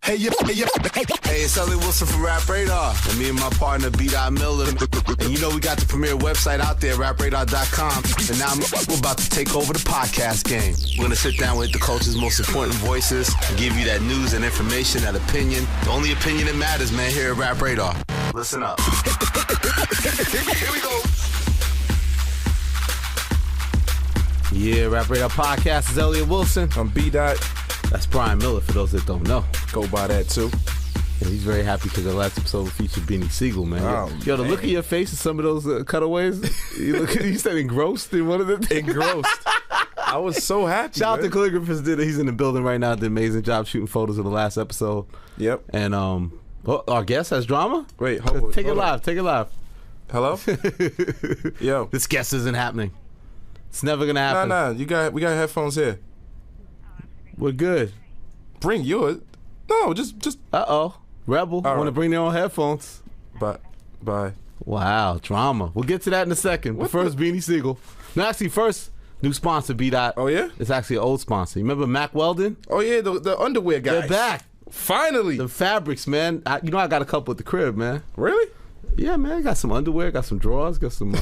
Hey, it's Elliot Wilson from Rap Radar, and me and my partner B. Miller. And you know we got the premier website out there, rapradar.com. And now we're about to take over the podcast game. We're gonna sit down with the culture's most important voices, and give you that news and information, that opinion. The only opinion that matters, man, here at Rap Radar. Listen up. Here we go. Yeah, Rap Radar Podcast is Elliot Wilson. I'm B. That's Brian Miller, for those that don't know. Go by that, too. And he's very happy because the last episode featured Beanie Siegel, man. Yo, the look of your face in some of those cutaways, you said engrossed in one of them. Engrossed. I was so happy. Shout out to Calligraphist Dinner. He's in the building right now. Did an amazing job shooting photos of the last episode. Yep. And our guest has drama? Wait, hold on. Take it live. Hello? Yo. This guest isn't happening. It's never going to happen. Nah. We got headphones here. We're good. Bring yours. No, just. Uh-oh. Rebel. Want to bring their own headphones. Bye. Wow, drama. We'll get to that in a second. But first, Beanie Siegel. No, actually, first, new sponsor, B. Oh, yeah? It's actually an old sponsor. You remember Mack Weldon? Oh, yeah, the underwear guys. They're back. Finally. The fabrics, man. I got a couple at the crib, man. Really? Yeah, man. Got some underwear, got some drawers, got some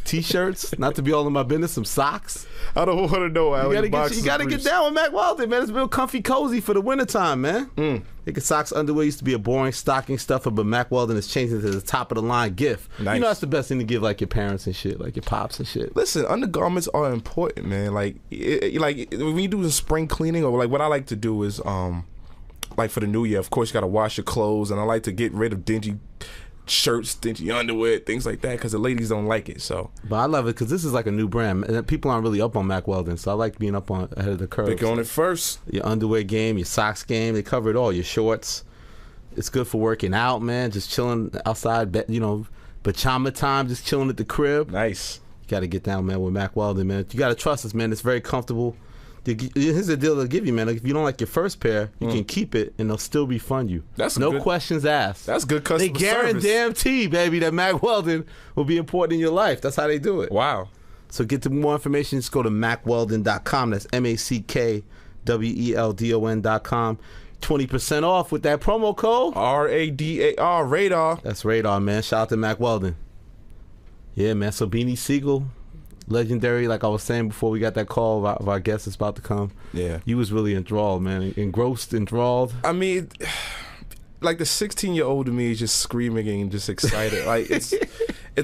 T-shirts. Not to be all in my business, some socks. I don't want to know. You gotta get down with Mack Weldon, man. It's real comfy, cozy for the wintertime, man. Think socks, underwear used to be a boring stocking stuffer, but Mack Weldon is changing to the top of the line gift. Nice. You know that's the best thing to give like your parents and shit, like your pops and shit. Listen, undergarments are important, man. Like when you do the spring cleaning, or like what I like to do is like for the new year, of course you gotta wash your clothes, and I like to get rid of dingy shirts, dingy underwear, things like that, because the ladies don't like it. So, but I love it because this is like a new brand, and people aren't really up on Mack Weldon, so I like being up on ahead of the curve. They're on it first. Your underwear game, your socks game, they cover it all. Your shorts, it's good for working out, man. Just chilling outside, pajama time, just chilling at the crib. Nice. You got to get down, man, with Mack Weldon, man. You got to trust us, man. It's very comfortable. Here's the deal they'll give you, man. Like, if you don't like your first pair, you can keep it, and they'll still refund you. That's no questions asked. That's good customer service. They guarantee, baby, that Mack Weldon will be important in your life. That's how they do it. Wow. So get to more information. Just go to MackWeldon.com. That's MackWeldon.com. 20% off with that promo code RADAR, Radar. That's Radar, man. Shout out to Mack Weldon. Yeah, man. So Beanie Siegel, legendary, like I was saying before we got that call of our guest that's about to come. Yeah. You was really enthralled, man. Engrossed, enthralled. I mean, like the 16-year-old to me is just screaming and just excited. Like it's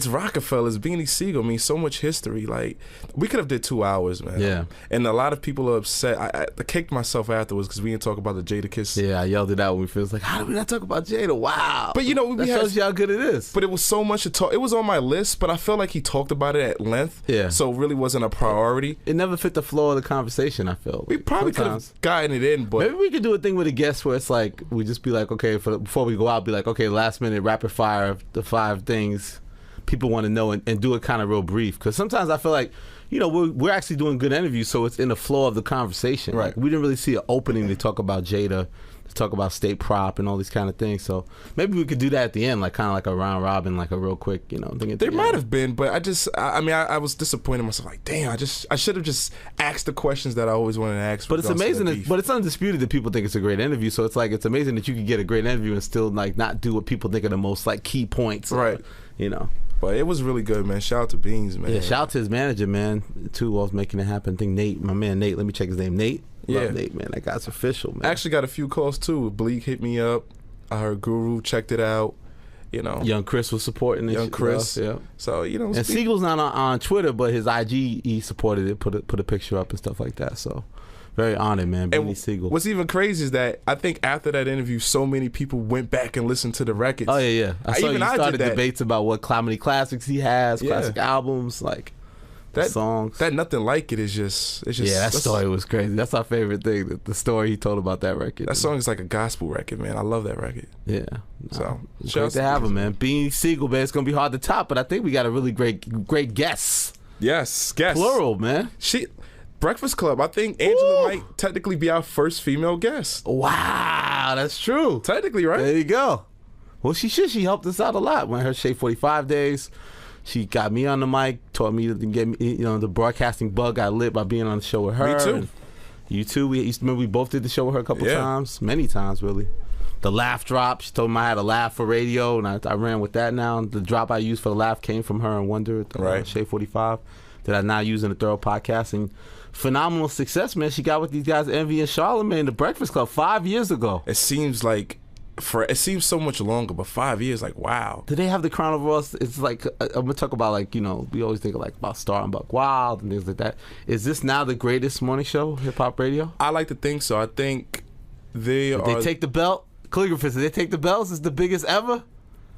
Rockefellers, Beanie Siegel. I mean, so much history. Like, we could have did 2 hours, man. Yeah. And a lot of people are upset. I kicked myself afterwards because we didn't talk about the Jadakiss. Yeah, I yelled it out when we feel like, how did we not talk about Jada? Wow. But you know, that shows you how good it is. But it was so much to talk. It was on my list, but I felt like he talked about it at length. Yeah. So it really wasn't a priority. It never fit the flow of the conversation, I felt. We probably could have gotten it in, but maybe we could do a thing with a guest where it's like, we just be like, okay, before we go out, be like, okay, last minute rapid fire, the 5 things people want to know, and do it kind of real brief. Because sometimes I feel like, we're actually doing good interviews, so it's in the flow of the conversation. Right. Like, we didn't really see an opening to talk about Jada, to talk about State Prop and all these kind of things. So maybe we could do that at the end, like kind of like a round robin, like a real quick, thing at the end. There might have been, but I was disappointed in myself. Like, damn, I should have just asked the questions that I always wanted to ask. But it's amazing, but it's undisputed that people think it's a great interview. So it's like, it's amazing that you can get a great interview and still like not do what people think are the most like key points. Right. But it was really good, man. Shout out to Beans, man. Yeah, shout out to his manager, man, too, while making it happen. I think Nate, my man Nate, let me check his name. Nate? Yeah. Love Nate, man. That guy's official, man. I actually got a few calls, too. Bleak hit me up. I heard Guru checked it out. Young Chris was supporting it. Young Chris. Yeah. So, And Siegel's not on Twitter, but his IG, he supported it, put a picture up and stuff like that. So, very honored, man. Beanie Siegel. What's even crazy is that I think after that interview, so many people went back and listened to the records. Oh, yeah. I saw you started did that. Debates about what comedy classics he has, classic albums, like songs. That Nothing Like It is just yeah, that story was crazy. That's our favorite thing, the story he told about that record. That song is like a gospel record, man. I love that record. Yeah. So, great to have him, man. Beanie Siegel, man. It's going to be hard to top, but I think we got a really great guest. Yes, guest. Plural, man. Breakfast Club. I think Angela might technically be our first female guest. Wow, that's true. Technically, right? There you go. Well, she should. She helped us out a lot. When her Shade 45 days, she got me on the mic, taught me to get me, the broadcasting bug got lit by being on the show with her. Me too. And you too. We both did the show with her a couple times, many times, really. the laugh drop. She told me I had a laugh for radio, and I ran with that now. The drop I used for the laugh came from her and Wonder at the Shade 45 that I now use in the Thorough Podcast. And phenomenal success, man. She got with these guys, Envy and Charlamagne, the Breakfast Club, 5 years ago. It seems so much longer, but 5 years, like, wow. Did they have the Crown of Ross? It's like, I'm going to talk about, like, you know, we always think like about Star and Buck Wild and things like that. Is this now the greatest morning show, hip hop radio? I like to think so. I think they take the belt? Calligraphers, did they take the belts? It's the biggest ever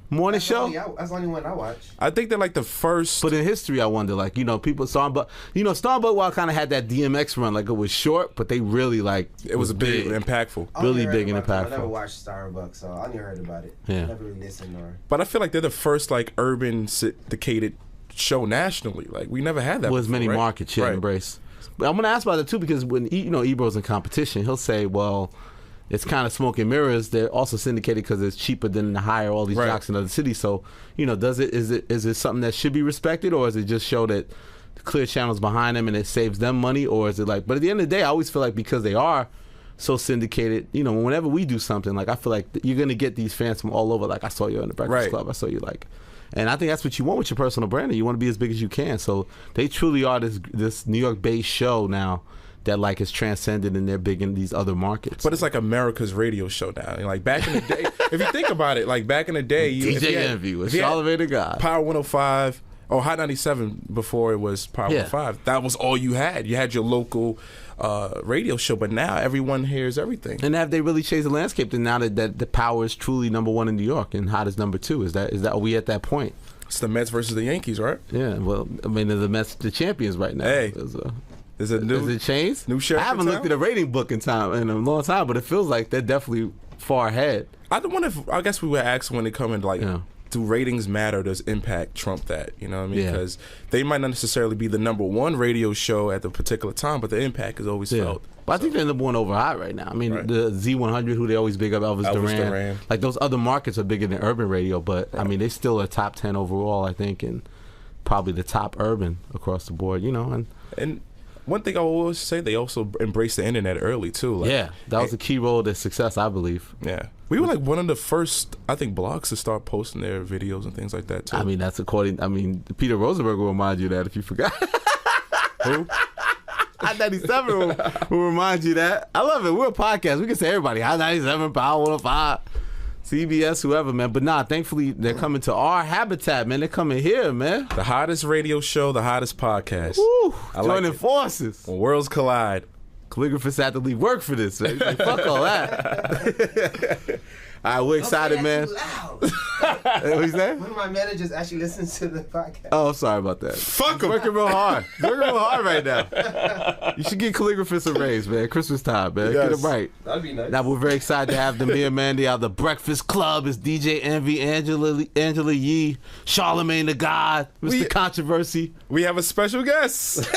morning show? That's the only one I watch. I think they're like the first. But in history, I wonder, like, you know, people Star and Buck Wild kind of had that DMX run, like it was short, but they really like it was big, impactful, really big and impactful. I never watched Star and Buck, so I never heard about it. Yeah, never really listened or. But I feel like they're the first like urban syndicated show nationally. Like we never had that. Was many markets embrace. But I'm gonna ask about it too because when Ebro's in competition, he'll say, well, it's kind of smoke and mirrors. They're also syndicated because it's cheaper than to hire all these jocks in other cities. So, you know, is it something that should be respected, or is it just show that the Clear Channel's behind them and it saves them money, or is it like? But at the end of the day, I always feel like because they are so syndicated, you know, whenever we do something, like I feel like you're gonna get these fans from all over. Like I saw you in the Breakfast Club. I saw you like. And I think that's what you want with your personal branding. You want to be as big as you can. So they truly are this New York-based show now that like is transcended and they're big in these other markets. But it's like America's radio show now. Like back in the day, if you think about it, like back in the day, DJ Envy with Charlamagne the God, Power 105 or Hot 97 before it was Power 105. That was all you had. You had your local radio show, but now everyone hears everything. And have they really changed the landscape? Then now that the Power is truly number one in New York and Hot is number two, is that are we at that point? It's the Mets versus the Yankees, right? Yeah. Well, I mean, the Mets the champions right now. Hey. Is it changed? New sheriff. I haven't looked at a rating book in a long time, but it feels like they're definitely far ahead. I guess we would ask when it comes to like, do ratings matter? Does impact trump that? You know what I mean? Because they might not necessarily be the number one radio show at the particular time, but the impact is always felt. But I think they're number one over Hot right now. I mean, the Z100, who they always big up, Elvis Duran. Like those other markets are bigger than urban radio, but I mean, they still are top 10 overall, I think, and probably the top urban across the board. You know, and one thing I will always say, they also embraced the internet early too. Like, that was a key role to success, I believe. Yeah, we were like one of the first, I think, blogs to start posting their videos and things like that too. I mean, Peter Rosenberg will remind you that if you forgot. Who? Hot 97 will remind you that. I love it. We're a podcast. We can say everybody. Hot 97, Power 105. CBS, whoever, man. But thankfully, they're coming to our habitat, man. They're coming here, man. The hottest radio show, the hottest podcast. Woo! Joining forces. When worlds collide. Calligraphers had to leave work for this, man. Like, fuck all that. All right, we're excited, man. What you say? One of my managers actually listens to the podcast. Oh, sorry about that. Fuck him. Working real hard. Working real hard right now. You should get Calligraphers a raise, man. Christmas time, man. Get it right. That'd be nice. Now, we're very excited to have Demir Mandy out of the Breakfast Club. It's DJ Envy, Angela Yee, Charlamagne the God, Mr. Controversy. We have a special guest.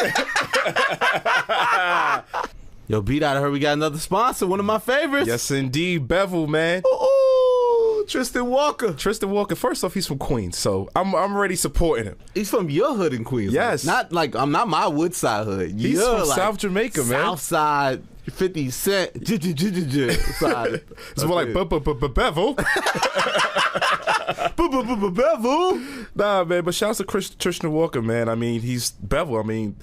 Yo, beat out of her. We got another sponsor, one of my favorites. Yes, indeed. Bevel, man. Ooh, Tristan Walker. Tristan Walker. First off, he's from Queens, so I'm already supporting him. He's from your hood in Queens. Yes. Not not my Woodside hood. He's from South Jamaica, man. South side, 50 Cent. Side. It's more like Bevel. Bevel. Nah, man, but shouts to Tristan Walker, man. I mean, he's Bevel. I mean,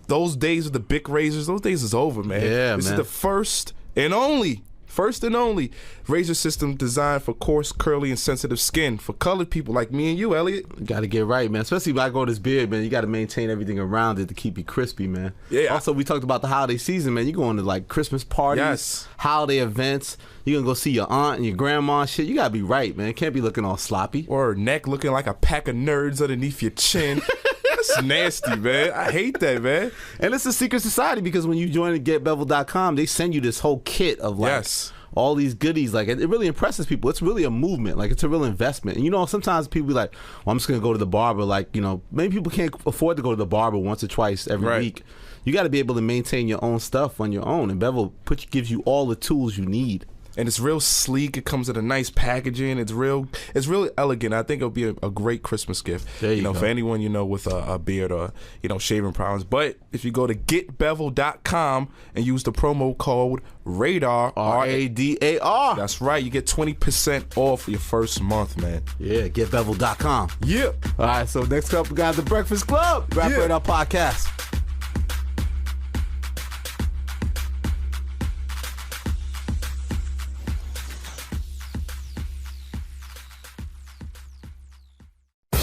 those days of the big razors, those days is over, man. Yeah, this is the first and only razor system designed for coarse, curly, and sensitive skin for colored people like me and you, Elliot. You got to get right, man. Especially when I grow this beard, man. You got to maintain everything around it to keep it crispy, man. Yeah. Also, we talked about the holiday season, man. You going to like Christmas parties, holiday events. You gonna go see your aunt and your grandma and shit. You gotta be right, man. Can't be looking all sloppy. Or her neck looking like a pack of nerds underneath your chin. That's nasty, man. I hate that, man. And it's a secret society because when you join GetBevel.com, they send you this whole kit of like all these goodies. Like it really impresses people. It's really a movement. Like it's a real investment. And you know, sometimes people be like, well, I'm just gonna go to the barber. Like, you know, many people can't afford to go to the barber once or twice every week. You got to be able to maintain your own stuff on your own. And Bevel gives you all the tools you need. and it's real sleek. It comes in a nice packaging. It's really elegant. I think it'll be a great Christmas gift. There you go. For anyone with a beard or shaving problems. But if you go to getbevel.com and use the promo code RADAR, RADAR. that's right, you get 20% off your first month, man. Yeah, getbevel.com. Yeah. All right, so next up we got The Breakfast Club, Rap Radar Podcast.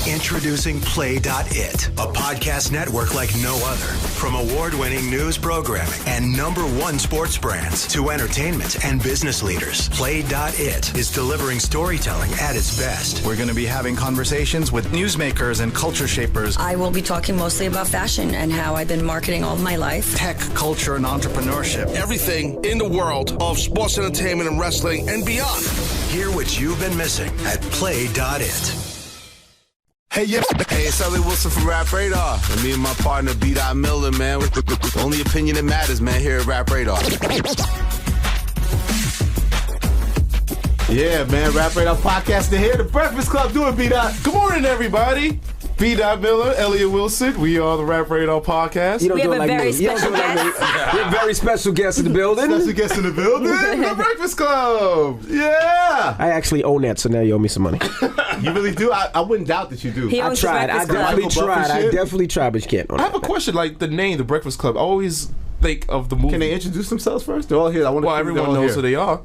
Introducing Play.it, a podcast network like no other. From award-winning news programming and #1 sports brands to entertainment and business leaders, Play.it is delivering storytelling at its best. We're going to be having conversations with newsmakers and culture shapers. I will be talking mostly about fashion and how I've been marketing all my life. Tech, culture, and entrepreneurship. Everything in the world of sports entertainment and wrestling and beyond. Hear what you've been missing at Play.it. Hey, it's Elliot Wilson from Rap Radar. And me and my partner, B. Miller, man. With the only opinion that matters, man, here at Rap Radar. Yeah, man, Rap Radar Podcast to here. The Breakfast Club, do it, B. Good morning, everybody. B. Miller, Elliot Wilson. We are the Rap Radar Podcast. You don't We do have it a like very me. You don't do it like me. special We have a very special guest in the building. Special guest in the building. The Breakfast Club. Yeah. I actually own that, so now you owe me some money. You really do? I wouldn't doubt that you do. He I owns the tried. I Breakfast Club. definitely Michael Buffer tried. I shit? definitely tried, but you can't own I have a that. question, like the name, The Breakfast Club. I always think of the movie. Can they introduce themselves first? They're all here. I want to. Well, everyone knows who they are.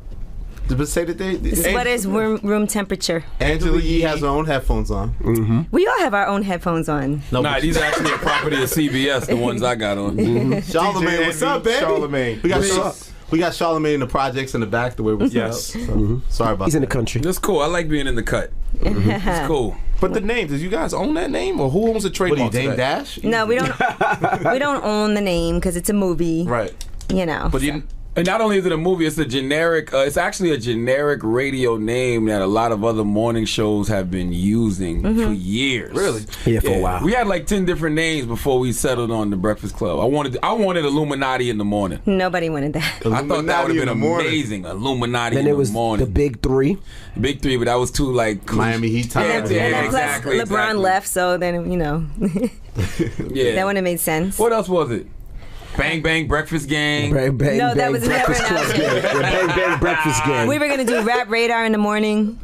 But say that they. What is room temperature? Angela Yee has her own headphones on. We all have our own headphones on. No, Nah, but these are actually a property of CBS, the ones I got on. Charlamagne, what's up, baby? Charlamagne. We got Charlamagne in the projects in the back, the way we're set up. Yes. So, sorry about He's in the that. country. That's cool. I like being in the cut. It's cool. But the name, did you guys own that name, or who owns the What are you, trademark? Dame to that? Dash? No, we don't. We don't own the name because it's a movie. Right. You know. But you, And not only is it a movie, it's a generic. It's actually a generic radio name that a lot of other morning shows have been using for years. Really? Yeah, for a while. We had like 10 different names before we settled on the Breakfast Club. I wanted Illuminati in the morning. Nobody wanted that. I thought that Illuminati would in have the been morning. amazing. Illuminati Then in it was the morning. the Big Three. Big Three, but that was too like Miami Heat time. Yeah, And then plus exactly. LeBron left, so then Yeah. that wouldn't have made sense. What else was it? Bang Bang Breakfast Gang. Bang, bang, No, that bang, was never Breakfast an Club option. gang. Yeah, bang, bang, breakfast gang. We were gonna do Rap Radar in the morning.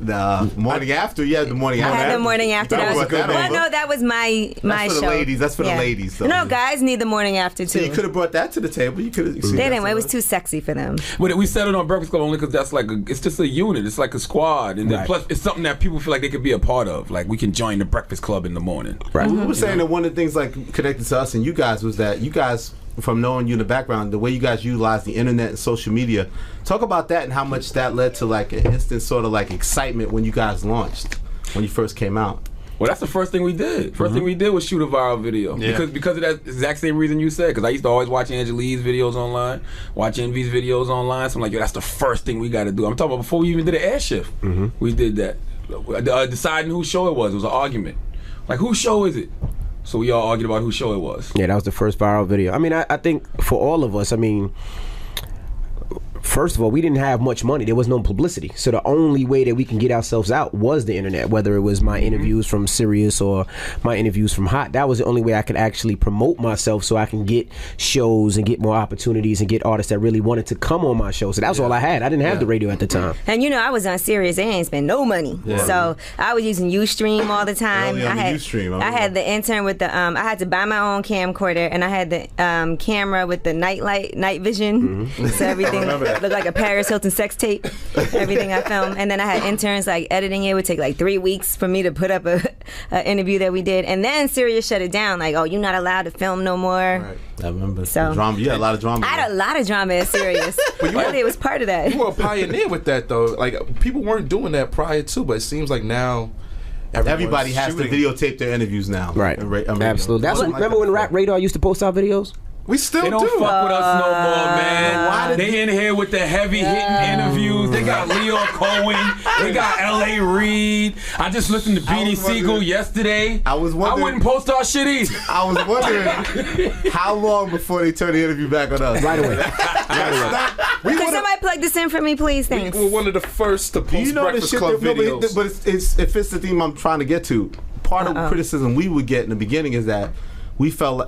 Morning after? Yeah, the morning I after. had the morning after. That was a good well, name. no, that was my That's for show. the ladies. That's for the ladies, though. No, guys need the morning after too. So you could have brought that to the table. You could have. They didn't. It was too sexy for them. But we settled on Breakfast Club only because that's like it's just a unit. It's like a squad, and then Right. plus it's something that people feel like they could be a part of. Like we can join the Breakfast Club in the morning. Right. We were saying that one of the things like connected to us and you guys was that you guys, from knowing you in the background, the way you guys utilize the internet and social media. Talk about that and how much that led to like an instant sort of like excitement when you guys launched, when you first came out. Well, that's the first thing we did. First thing we did was shoot a viral video. Yeah. Because of that exact same reason you said. Because I used to always watch Angela Yee's videos online, watch Envy's videos online. So I'm like, yo, that's the first thing we got to do. I'm talking about before we even did an air shift. We did that. Deciding whose show it was an argument. Like, whose show is it? So we all argued about whose show it was. Yeah, that was the first viral video. I mean, I think for all of us, I mean, first of all, we didn't have much money. There was no publicity. So the only way that we can get ourselves out was the internet, whether it was my interviews from Sirius or my interviews from Hot. That was the only way I could actually promote myself so I can get shows and get more opportunities and get artists that really wanted to come on my show. So that was all I had. I didn't have the radio at the time. And I was on Sirius. They ain't spend no money. So I was using Ustream all the time. Early on I the had Ustream, I I had the intern with the I had to buy my own camcorder, and I had the camera with the night vision. So everything looked like a Paris Hilton sex tape. Everything I filmed, and then I had interns like editing it. Would take like 3 weeks for me to put up a interview that we did, and then Sirius shut it down. Like, oh, you're not allowed to film no more. Right. I remember. So- Drama. You had a lot of drama. I had a lot of drama at Sirius. But it was part of that. you were a pioneer with that, though. Like, people weren't doing that prior to, but it seems like now Everybody has shooting. to videotape their interviews now. Right. Something Absolutely. like Remember that when Rap Radar used to post our videos? We still They don't do. fuck with us no more, man. Why They in here with the heavy hitting interviews. They got Leo Cohen. They got L.A. Reid. I just listened to Beanie was wondering- Siegel yesterday. I was wondering- I wouldn't post our shit either. I was wondering how long before they turned the interview back on us. Right away. Could somebody plug this in for me, please? Thanks. We were one of the first to post You know the Breakfast shit Club that, videos. but it fits the theme I'm trying to get to. Part of the criticism we would get in the beginning is that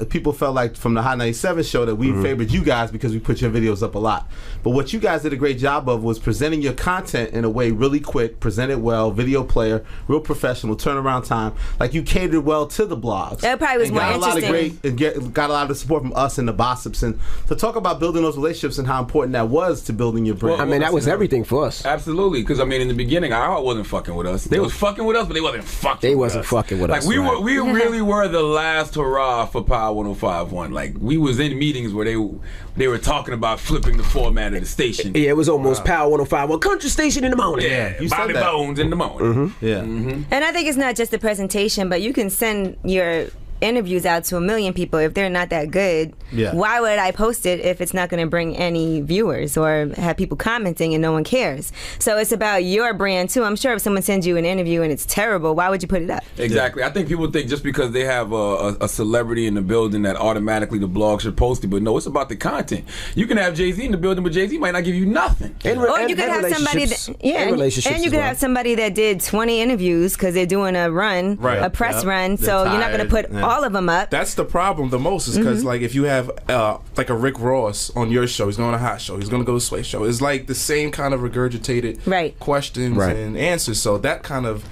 people felt like from the Hot 97 show that we favored you guys because we put your videos up a lot. But what you guys did a great job of was presenting your content in a way really quick, present it well, video player, real professional, turnaround time. Like you catered well to the blogs. That probably was and more got interesting. Got a lot of support from us and the Bossops. And to talk about building those relationships and how important that was to building your brand. I mean, that was everything for us. Absolutely, because I mean, in the beginning, iHeart wasn't fucking with us. They was fucking with us, but they wasn't fucking. They with wasn't us. fucking with us. Like we really were the last hurrah for Power 105.1. Like we was in meetings where they were talking about flipping the format of the station. Yeah, it was almost Power 105.1 country station in the morning. Yeah, You Bobby said that. Bones in the morning. Yeah. And I think it's not just the presentation, but you can send your interviews out to 1 million people. If they're not that good, why would I post it if it's not going to bring any viewers or have people commenting and no one cares? So it's about your brand too. I'm sure if someone sends you an interview and it's terrible, why would you put it up? Exactly. I think people think just because they have a celebrity in the building that automatically the blog should post it, but no, it's about the content. You can have Jay-Z in the building, but Jay-Z might not give you nothing. Or you could have somebody and you could have somebody that did 20 interviews because they're doing a run, a press run, so you're not going to put all of them up. That's the problem the most is because like if you have like a Rick Ross on your show, he's going on a hot show, he's going to go to Sway show. It's like the same kind of regurgitated questions and answers. So that kind of.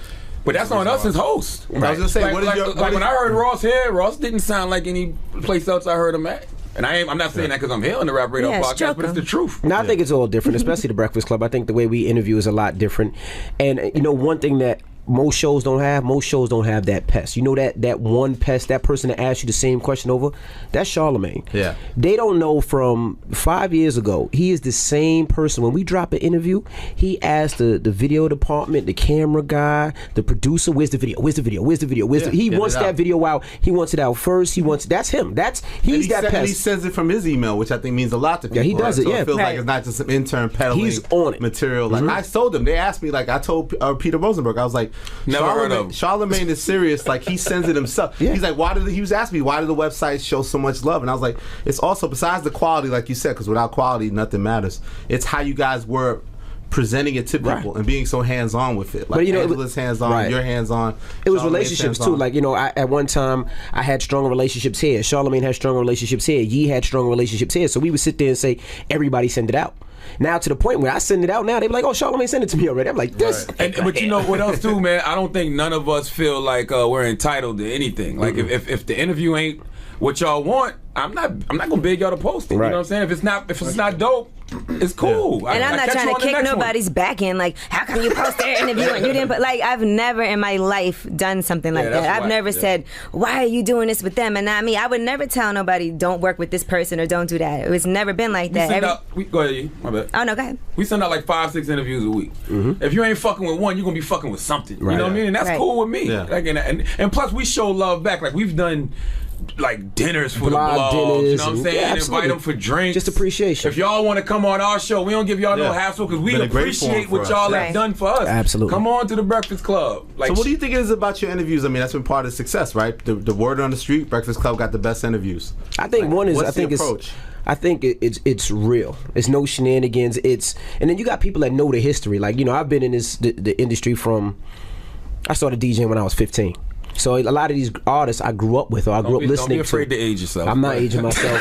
But that's on us as hosts. I was going to say, when I heard Ross here, Ross didn't sound like any place else I heard him at. And I'm not saying that because I'm here on the Rap Radar podcast, but it's the truth. No, I think it's all different, especially the Breakfast Club. I think the way we interview is a lot different. And you know, one thing that most shows don't have that pest. You know that one pest, that person that asks you the same question over, that's Charlamagne. Yeah. They don't know from 5 years ago, he is the same person. When we drop an interview, he asks the video department, the camera guy, the producer, where's the video? He wants that video out. He wants it out first. That's him. He's that pest. And he sends it from his email, which I think means a lot to people. Yeah, he does it. So it feels like it's not just some intern peddling He's on it. material. Like I told them, they asked me, like I told Peter Rosenberg, I was like, never heard of him. Charlamagne is serious. Like he sends it himself. He's like, he was asking me, why do the websites show so much love? And I was like, it's also besides the quality, like you said, because without quality, nothing matters. It's how you guys were presenting it to people and being so hands-on with it. Like, but, you know, Angela's hands-on, you're hands-on. It was relationships too. Like, you know, at one time I had stronger relationships here. Charlamagne had stronger relationships here. Yee had stronger relationships here. So we would sit there and say, everybody send it out. Now to the point where I send it out now, they be like, "Oh, Charlamagne sent it to me already." I'm like, "This." But you know what else too, man? I don't think none of us feel like we're entitled to anything. Like if the interview ain't what y'all want, I'm not gonna beg y'all to post it. You know what I'm saying? If it's not dope, it's cool. And I'm not trying to kick nobody's back in. Like, how come you post their interview and you didn't? But like, I've never in my life done something like that. I've never said, "Why are you doing this with them and not me?" I would never tell nobody, "Don't work with this person" or "Don't do that." It was never been like that. Go ahead, you. My bad. Oh no, go ahead. We send out like 5-6 interviews a week. If you ain't fucking with one, you're gonna be fucking with something. You know what I mean? And that's cool with me. Like, and plus, we show love back. Like we've done like dinners for the blog, you know what I'm saying? Yeah, invite them for drinks. Just appreciation. If y'all want to come on our show, we don't give y'all no hassle because we appreciate what y'all have done for us. Absolutely. Come on to the Breakfast Club. Like, so what do you think it is about your interviews? I mean, that's been part of success, right? The word on the street, Breakfast Club got the best interviews. I think like, one is, what's the approach? I think it's real. It's no shenanigans. And then you got people that know the history. Like, you know, I've been in the industry I started DJing when I was 15. So a lot of these artists I grew up with, or I grew up listening to. Don't be afraid to age yourself. I'm not aging myself.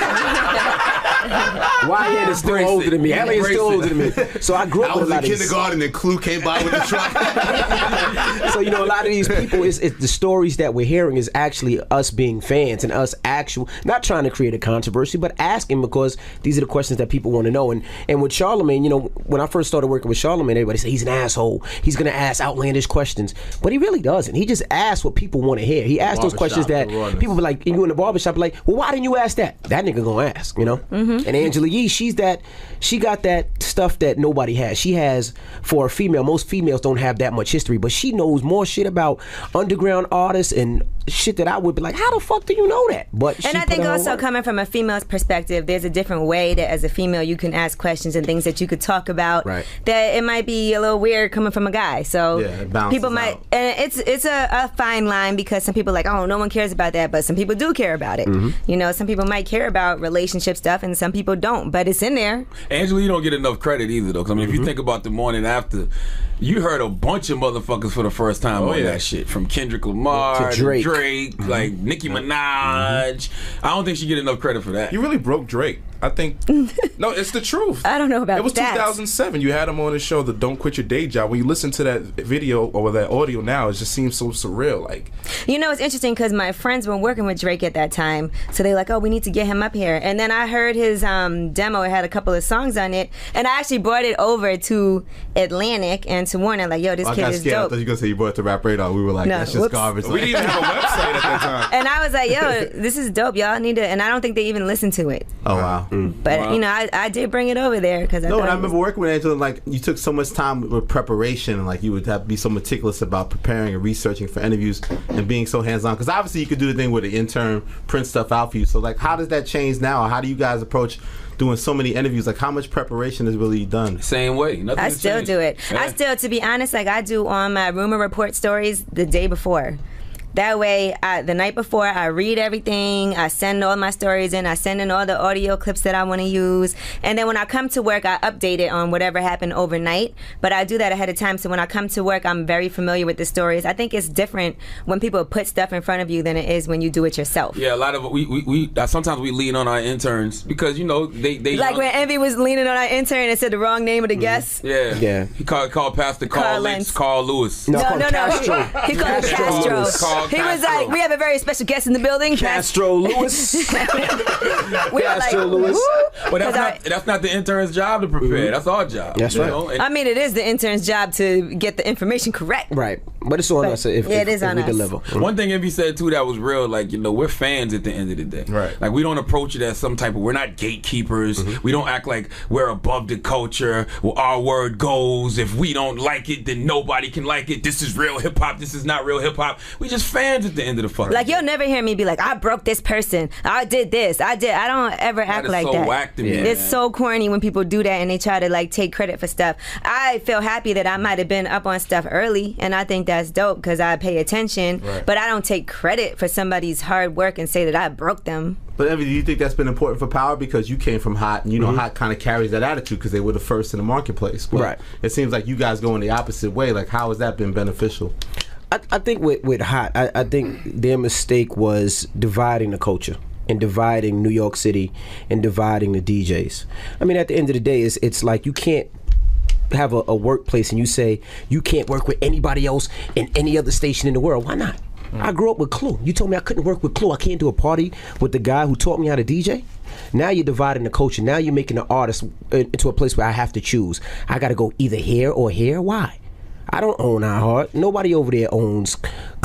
YN is still older than me. Elliot is still older than me. So I grew up with a lot of these. I was in kindergarten and Clue came by with the truck. So, you know, a lot of these people, it's the stories that we're hearing is actually us being fans and us not trying to create a controversy, but asking because these are the questions that people want to know. And with Charlamagne, you know, when I first started working with Charlamagne, everybody said he's an asshole. He's going to ask outlandish questions. But he really doesn't. He just asks what people want to hear. He asks those questions that people be like, you in the barbershop, like, well, why didn't you ask that? That nigga gonna ask, you know? And Angela Yee, she got that stuff that nobody has. She has, for a female, most females don't have that much history, but she knows more shit about underground artists and shit that I would be like, how the fuck do you know that? But and I think also coming from a female's perspective, there's a different way that as a female you can ask questions and things that you could talk about. Right. That it might be a little weird coming from a guy. So people might, and it's a fine line because some people are like, oh, no one cares about that, but some people do care about it. You know, some people might care about relationship stuff and some people don't, but it's in there. Angela, you don't get enough credit either, though. Because I mean, if you think about the morning after, you heard a bunch of motherfuckers for the first time on that shit, from Kendrick Lamar to Drake, like Nicki Minaj. I don't think she get enough credit for that. You really broke Drake. I think no, it's the truth. I don't know about that. It was 2007. You had him on the show, the "Don't Quit Your Day Job." When you listen to that video or that audio now, it just seems so surreal. Like, you know, it's interesting because my friends were working with Drake at that time, so they like, oh, we need to get him up here. And then I heard his demo. It had a couple of songs on it, and I actually brought it over to Atlantic and to Warner. Like, yo, this kid is dope. I thought you were gonna say you brought it to Rap Radar. We were like, that's just garbage. We didn't even have a website at that time. And I was like, yo, this is dope. Y'all need to. And I don't think they even listened to it. Oh wow. But you know, I did bring it over there because I remember working with Angela. Like, you took so much time with preparation, and like you would have to be so meticulous about preparing and researching for interviews and being so hands-on. Because obviously you could do the thing with the intern, print stuff out for you. So like, how does that change now? How do you guys approach doing so many interviews? Like, how much preparation is really done? Same way. I still do it. Yeah. I still, to be honest, like I do on my rumor report stories the day before. That way, the night before, I read everything, I send all my stories in, I send in all the audio clips that I want to use, and then when I come to work, I update it on whatever happened overnight, but I do that ahead of time, so when I come to work, I'm very familiar with the stories. I think it's different when people put stuff in front of you than it is when you do it yourself. Yeah, a lot of we sometimes we lean on our interns because, you know, they like when Envy was leaning on our intern and said the wrong name of the guest. Yeah. He called Pastor Carl Lentz, Carl Lewis. No. He called him Castro. He was like, we have a very special guest in the building. Castro Lewis. Castro Lewis. But that's not the intern's job to prepare. That's our job. That's right. I mean, it is the intern's job to get the information correct. Right. But it's on us if we deliver. One thing Envy said, too, that was real, like, you know, we're fans at the end of the day. Right. Like, we don't approach it as some type of, we're not gatekeepers. We don't act like we're above the culture. Well, our word goes. If we don't like it, then nobody can like it. This is real hip-hop. This is not real hip-hop. We just fans at the end of the fucking like, you'll never hear me be like, I broke this person. I did this. I don't ever act like that. Whack to me, it's so corny when people do that and they try to, like, take credit for stuff. I feel happy that I might have been up on stuff early, and I think that's dope because I pay attention, but I don't take credit for somebody's hard work and say that I broke them. But Envy, do you think that's been important for Power because you came from Hot, and you know Hot kind of carries that attitude because they were the first in the marketplace? But it seems like you guys go in the opposite way. Like, how has that been beneficial? I think with Hot, I think their mistake was dividing the culture and dividing New York City and dividing the DJs. I mean, at the end of the day, it's like you can't have a workplace and you say you can't work with anybody else in any other station in the world. Why not? I grew up with Clue. You told me I couldn't work with Clue. I can't do a party with the guy who taught me how to DJ. Now you're dividing the culture. Now you're making the artist into a place where I have to choose. I got to go either here or here. Why? I don't own iHeart. Nobody over there owns,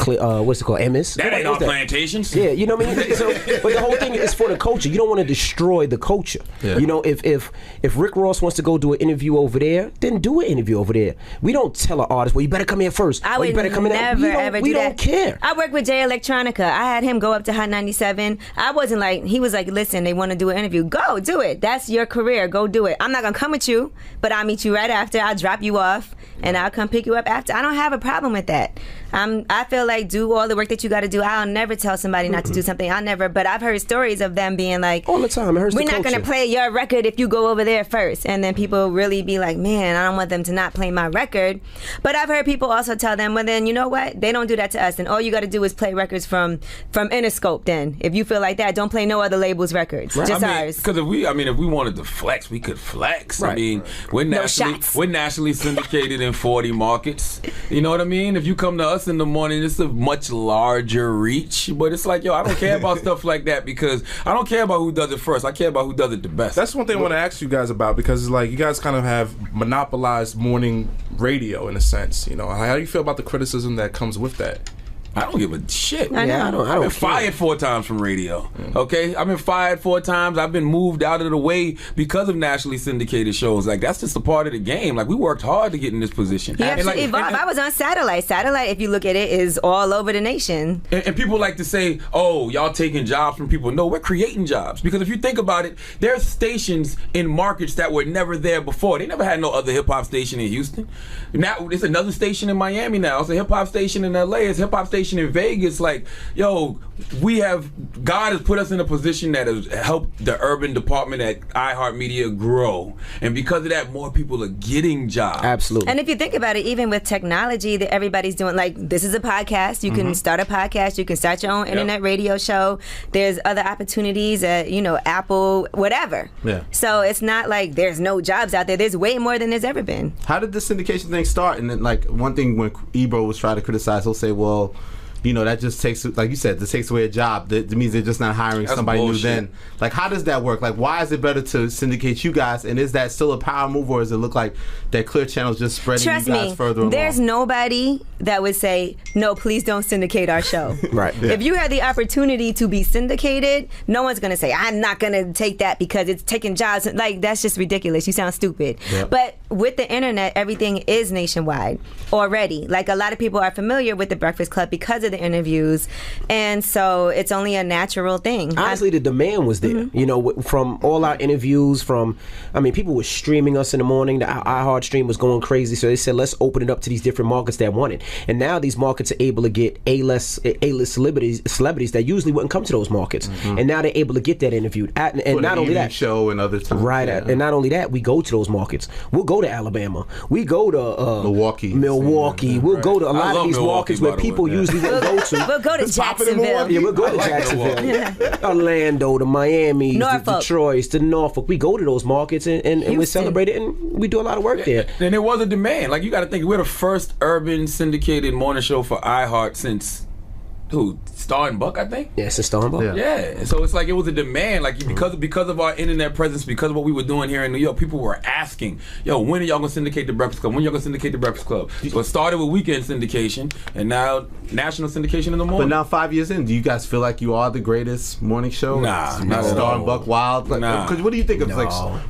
what's it called, MS. That ain't our plantations. Yeah, you know what I mean? So, but the whole thing is for the culture. You don't want to destroy the culture. Yeah. You know, if Rick Ross wants to go do an interview over there, then do an interview over there. We don't tell an artist, well, you better come here first. I would you better come never, ever do that. We don't care. I work with Jay Electronica. I had him go up to Hot 97. I wasn't like, he was like, listen, they want to do an interview. Go, do it. That's your career. Go do it. I'm not going to come with you, but I'll meet you right after. I'll drop you off, and I'll come pick you up after. I don't have a problem with that. I feel like do all the work that you got to do. I'll never tell somebody not to do something. But I've heard stories of them being like, all the time. We're not going to play your record if you go over there first. And then people really be like, man, I don't want them to not play my record. But I've heard people also tell them, well, then you know what? They don't do that to us. And all you got to do is play records from Interscope. Then, if you feel like that, don't play no other labels' records. Right. Just ours. Because if we wanted to flex, we could flex. Right. I mean, we're nationally syndicated in 40 markets. You know what I mean? If you come to us in the morning, it's a much larger reach. But it's like, yo, I don't care about stuff like that because I don't care about who does it first. I care about who does it the best. That's one thing I want to ask you guys about because it's like you guys kind of have monopolized morning radio in a sense. You know, how do you feel about the criticism that comes with that? I don't give a shit. I know. I've been fired 4 times from radio. Okay, I've been fired 4 times. I've been moved out of the way because of nationally syndicated shows. Like, that's just a part of the game. Like, we worked hard to get in this position. You have to evolve. I was on satellite. Satellite, if you look at it, is all over the nation. And people like to say, "Oh, y'all taking jobs from people." No, we're creating jobs. Because if you think about it, there's stations in markets that were never there before. They never had no other hip hop station in Houston. Now there's another station in Miami now. It's a hip hop station in LA. It's a hip hop station in Vegas. Like, yo, God has put us in a position that has helped the urban department at iHeartMedia grow. And because of that, more people are getting jobs. Absolutely. And if you think about it, even with technology that everybody's doing, like, this is a podcast. You can start a podcast. You can start your own internet radio show. There's other opportunities at, Apple, whatever. Yeah. So it's not like there's no jobs out there. There's way more than there's ever been. How did the syndication thing start? And then, like, one thing when Ebro was trying to criticize, he'll say, well, that just takes, like you said, that takes away a job. That means they're just not hiring somebody new then. Like, how does that work? Like, why is it better to syndicate you guys? And is that still a power move, or does it look like that Clear Channel's just spreading you guys further along? There's nobody that would say, no, please don't syndicate our show. Right. Yeah. If you had the opportunity to be syndicated, no one's going to say, I'm not going to take that because it's taking jobs. Like, that's just ridiculous. You sound stupid. Yep. But with the internet, everything is nationwide already. Like, a lot of people are familiar with the Breakfast Club because of the interviews, and so it's only a natural thing. Honestly, the demand was there. From all our interviews, people were streaming us in the morning. The iHeart stream was going crazy, so they said, let's open it up to these different markets that want it. And now these markets are able to get A-list celebrities that usually wouldn't come to those markets, and now they're able to get that interviewed. And not only that, show and other times, right? Yeah. And not only that, we go to those markets. We'll go to Alabama. We go to Milwaukee. We'll go to a lot of these markets where people usually won't go to. We'll go to Jacksonville. Yeah, we'll go to Jacksonville, Orlando, to Miami, to Detroit, to Norfolk. We go to those markets and we celebrate it, and we do a lot of work there. And there was a demand. Like, you got to think, we're the first urban syndicated morning show for iHeart since Star and Buck, I think. Yeah, since Star and Buck. Yeah. So it's like it was a demand, like because of our internet presence, because of what we were doing here in New York, people were asking, "Yo, when are y'all gonna syndicate the Breakfast Club? When y'all gonna syndicate the Breakfast Club?" So it started with weekend syndication, and now national syndication in the morning. But now 5 years in, do you guys feel like you are the greatest morning show? Nah, not Star and Buck Wild. Nah. Because what do you think of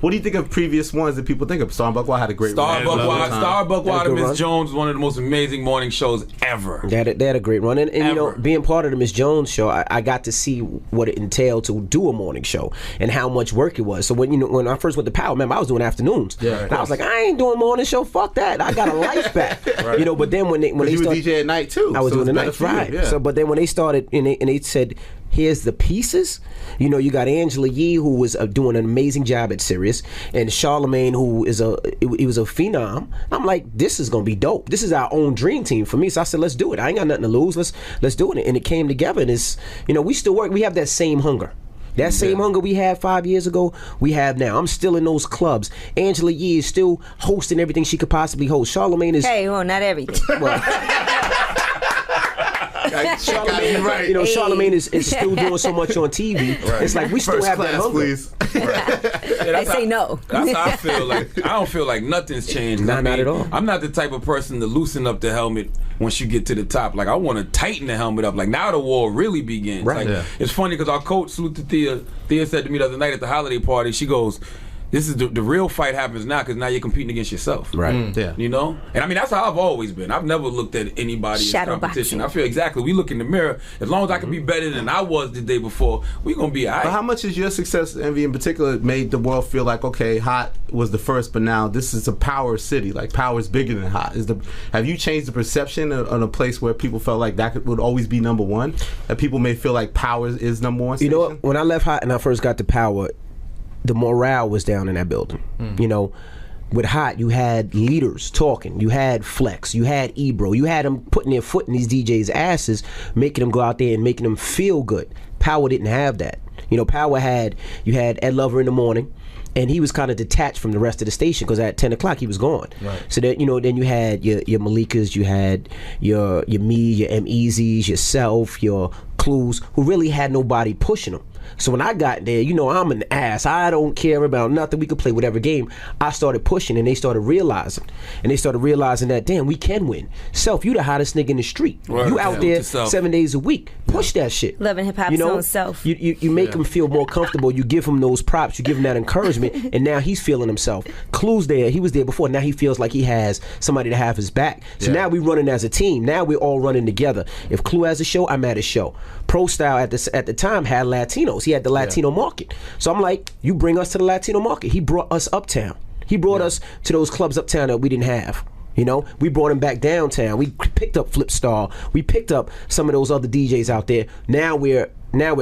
what do you think of previous ones that people think of? Star and Buck Wild had a great Star and Buck Wild and Miss Jones was one of the most amazing morning shows ever. They had a great run, and being part of the Miss Jones show, I got to see what it entailed to do a morning show and how much work it was. So when I first went to Power, remember, I was doing afternoons. Yeah, and I was like, I ain't doing morning show. Fuck that. I got a life back. Right. But then when they started, DJ at night too. I was doing the night, right? Yeah. So, but then when they started and they said, here's the pieces. You got Angela Yee, who was doing an amazing job at Sirius, and Charlamagne, who was a phenom. I'm like, this is gonna be dope. This is our own dream team for me. So I said, let's do it. I ain't got nothing to lose. Let's do it. And it came together. And it's, we still work. We have that same hunger. That same hunger we had 5 years ago, we have now. I'm still in those clubs. Angela Yee is still hosting everything she could possibly host. Charlamagne is... Hey, well, not everything. Well, Charlamagne is still doing so much on TV. Right. It's like we still have that hunger. Please. I say no. That's how I feel. Like, I don't feel like nothing's changed. Not at all. I'm not the type of person to loosen up the helmet once you get to the top. Like, I want to tighten the helmet up. Like, now the war really begins. Right. Like, it's funny because our coach, salute to Thea. Thea said to me the other night at the holiday party, she goes, this is the real fight happens now because now you're competing against yourself. Right. Yeah. And I mean, that's how I've always been. I've never looked at anybody as competition. I feel exactly. We look in the mirror. As long as I can be better than I was the day before, we're going to be all right. But how much has your success, Envy, in particular, made the world feel like, okay, Hot was the first, but now this is a power city. Like, power is bigger than Hot. Have you changed the perception on a place where people felt like that would always be number one? That people may feel like Power is number one station? You know what? When I left Hot and I first got to Power, the morale was down in that building. With Hot, you had leaders talking. You had Flex. You had Ebro. You had them putting their foot in these DJs' asses, making them go out there and making them feel good. Power didn't have that. Power you had Ed Lover in the morning, and he was kind of detached from the rest of the station because at 10 o'clock he was gone. Right. So that then you had your Malikas, you had your me, your M-Eazy's, yourself, your Clues, who really had nobody pushing them. So when I got there, I'm an ass. I don't care about nothing. We could play whatever game. I started pushing, and they started realizing. And they started realizing that, damn, we can win. Self, you the hottest nigga in the street. Right. You out there 7 days a week. Push that shit. Loving hip-hop's own self. You make him feel more comfortable. You give him those props. You give him that encouragement. And now he's feeling himself. Clue's there. He was there before. Now he feels like he has somebody to have his back. So now we're running as a team. Now we're all running together. If Clue has a show, I'm at a show. Pro Style at the time had Latinos. He had the Latino market. So I'm like, you bring us to the Latino market. He brought us uptown. He brought us to those clubs uptown that we didn't have. We brought him back downtown. We picked up Flipstar. We picked up some of those other DJs out there. Now we're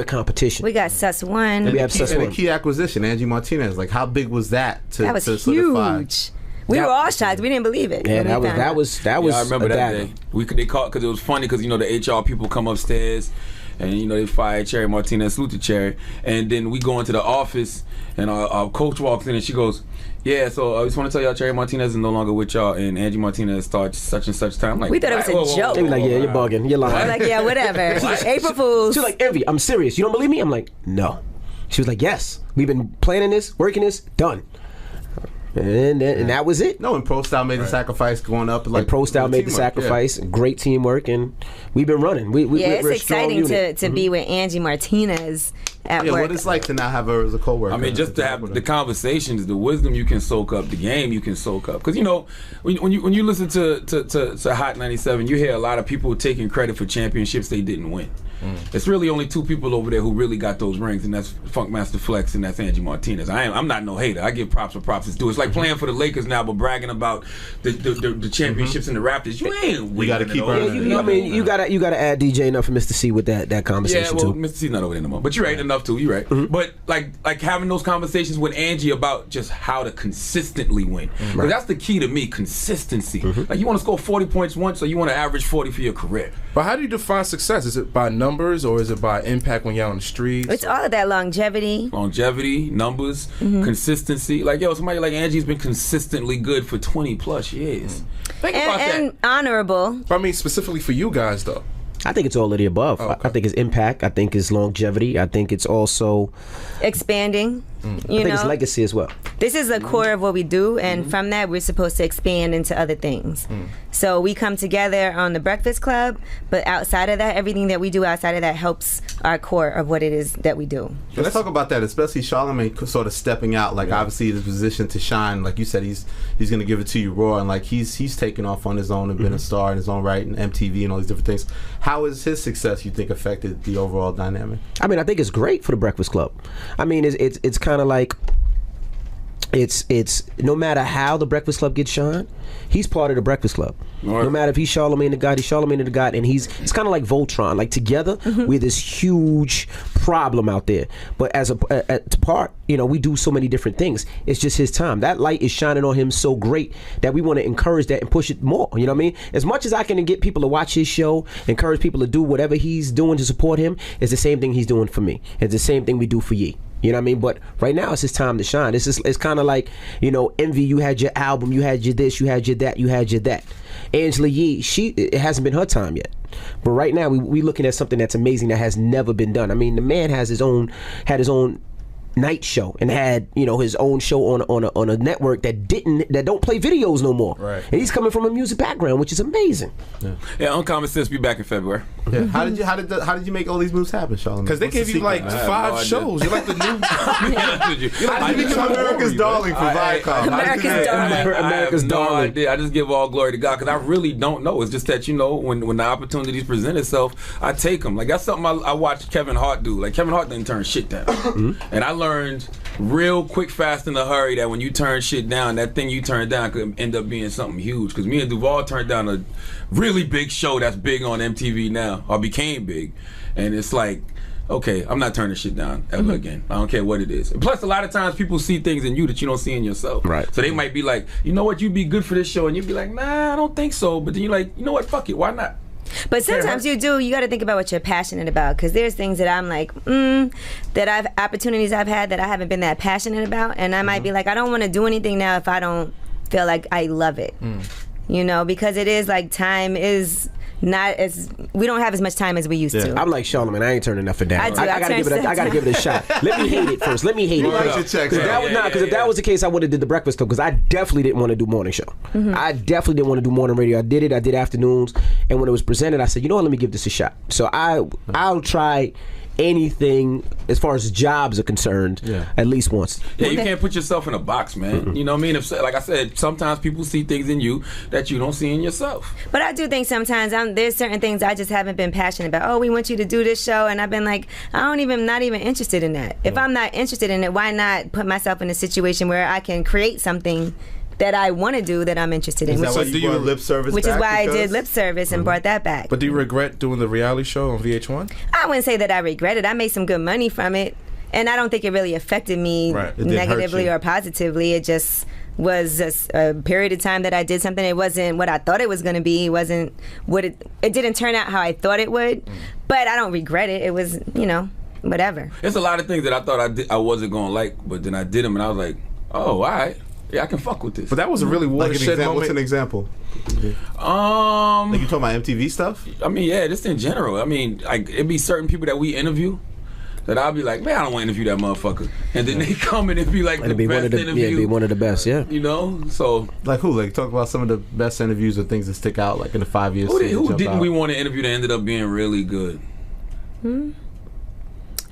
competition. We got Sus One. We have Sus One. A key acquisition, Angie Martinez. Like, how big was that to that was solidify? Huge. We were all shocked. We didn't believe it. Yeah, that was. I remember that day. They called because it was funny because the HR people come upstairs. And they fired Cherry Martinez, salute to Cherry, and then we go into the office, and our coach walks in, and she goes, "Yeah, so I just want to tell y'all, Cherry Martinez is no longer with y'all, and Angie Martinez starts such and such time." Like, we thought it was a joke. They were like, "Yeah, you're bugging, you're lying." I was like, "Yeah, whatever." April Fools. She was like, "Envy, I'm serious. You don't believe me?" I'm like, "No." She was like, "Yes, we've been planning this, working this, done." And that was it. No, and Pro Style made the sacrifice going up. And Pro Style made the sacrifice. Yeah. Great teamwork, and we've been running. It's exciting to be with Angie Martinez at work. What it's like to now have her as a coworker. I mean, just to have the conversations, the wisdom you can soak up, the game you can soak up. Because when you listen to Hot 97, you hear a lot of people taking credit for championships they didn't win. It's really only two people over there who really got those rings, and that's Funkmaster Flex and that's Angie Martinez. I'm not no hater. I give props where props is due. It's like playing for the Lakers now, but bragging about the championships and the Raptors. You ain't. We got to keep her. You gotta add DJ enough for Mr. C with that conversation too. Mr. C's not over there no more. But you're right enough too. You're right. But like having those conversations with Angie about just how to consistently win. Because that's the key to me, consistency. Like you want to score 40 points once, or you want to average 40 for your career. But how do you define success? Is it by numbers or is it by impact when you're on the streets? It's all of that longevity, numbers, consistency. Like somebody like Angie's been consistently good for 20 plus years. Think about that. And honorable. But I mean, specifically for you guys though. I think it's all of the above. Oh, okay. I think it's impact. I think it's longevity. I think it's also expanding. I think it's legacy as well. This is the core of what we do, and from that we're supposed to expand into other things. So we come together on the Breakfast Club, but outside of that, everything that we do outside of that helps our core of what it is that we do. Let's talk about that, especially Charlamagne sort of stepping out. Like obviously his position to shine. Like you said, he's going to give it to you raw, and like he's taken off on his own and been a star in his own right, and MTV and all these different things. How has his success, you think, affected the overall dynamic? I mean, I think it's great for the Breakfast Club. I mean, it's kind of like it's no matter how the Breakfast Club gets shine, he's part of the Breakfast Club. Right. No matter if he's Charlamagne the God, he's Charlamagne the God, and it's kind of like Voltron. Like together, we're this huge problem out there. But as a part, we do so many different things. It's just his time. That light is shining on him so great that we want to encourage that and push it more. You know what I mean? As much as I can get people to watch his show, encourage people to do whatever he's doing to support him, it's the same thing he's doing for me. It's the same thing we do for Ye. You know what I mean? But right now it's his time to shine. It's kind of like, Envy, you had your album, you had your this, you had your that, you had your that. Angela Yee, it hasn't been her time yet. But right now we looking at something that's amazing that has never been done. I mean, the man had his own night show and had his own show on a network that don't play videos no more. Right. And he's coming from a music background, which is amazing. Yeah, Uncommon Sense be back in February. Yeah. How did you make all these moves happen, Charlamagne? Because they gave you like 5 shows. You're like the new. I become America's darling for Viacom. America's darling. Idea. I just give all glory to God because I really don't know. It's just that when the opportunities present itself, I take them. Like that's something I watched Kevin Hart do. Like Kevin Hart didn't turn shit down, and I learned real quick, fast, in a hurry that when you turn shit down, that thing you turned down could end up being something huge. Because me and Duval turned down a really big show that's big on MTV now, or became big, and it's like, okay, I'm not turning shit down ever again. I don't care what it is. And plus, a lot of times people see things in you that you don't see in yourself. Right. So they might be like, you know what, you'd be good for this show, and you'd be like, nah, I don't think so. But then you're like, you know what, fuck it, why not? But sometimes you got to think about what you're passionate about, because there's things that I'm like, opportunities I've had that I haven't been that passionate about, and I might be like, I don't want to do anything now if I don't feel like I love it, because it is like time is not as we don't have as much time as we used to. I'm like Charlamagne. I ain't turning nothing down. I do. I gotta give it a shot. Let me hate it first. Let me hate it first. Because if that was the case, I would have did the Breakfast Club. Because I definitely didn't want to do morning show. I definitely didn't want to do morning radio. I did afternoons, and when it was presented, I said, you know what? Let me give this a shot. So I'll try anything as far as jobs are concerned at least once. Yeah, you can't put yourself in a box, man. You know what I mean? If, like I said, sometimes people see things in you that you don't see in yourself. But I do think sometimes there's certain things I just haven't been passionate about. Oh, we want you to do this show, and I've been like, not even interested in that. If I'm not interested in it, why not put myself in a situation where I can create something that I want to do that I'm interested in. Is that why you brought lip service Which back? is why I did lip service and brought that back. But do you regret doing the reality show on VH1? I wouldn't say that I regret it. I made some good money from it, and I don't think it really affected me negatively or positively. It just was a period of time that I did something. It wasn't what I thought it was going to be. It wasn't what it didn't turn out how I thought it would. But I don't regret it. It was, whatever. There's a lot of things that I thought I wasn't going to like, but then I did them, and I was like, oh, all right. Yeah, I can fuck with this. But that was a really watershed moment. What's an example? Like you talking about MTV stuff? I mean, yeah, just in general. I mean, like it'd be certain people that we interview that I'll be like, man, I don't want to interview that motherfucker, and then they come and it'd be like the best interview. Yeah, be one of the best. Yeah, So like who? Like talk about some of the best interviews or things that stick out, like in the 5 years. Who didn't we want to interview that ended up being really good?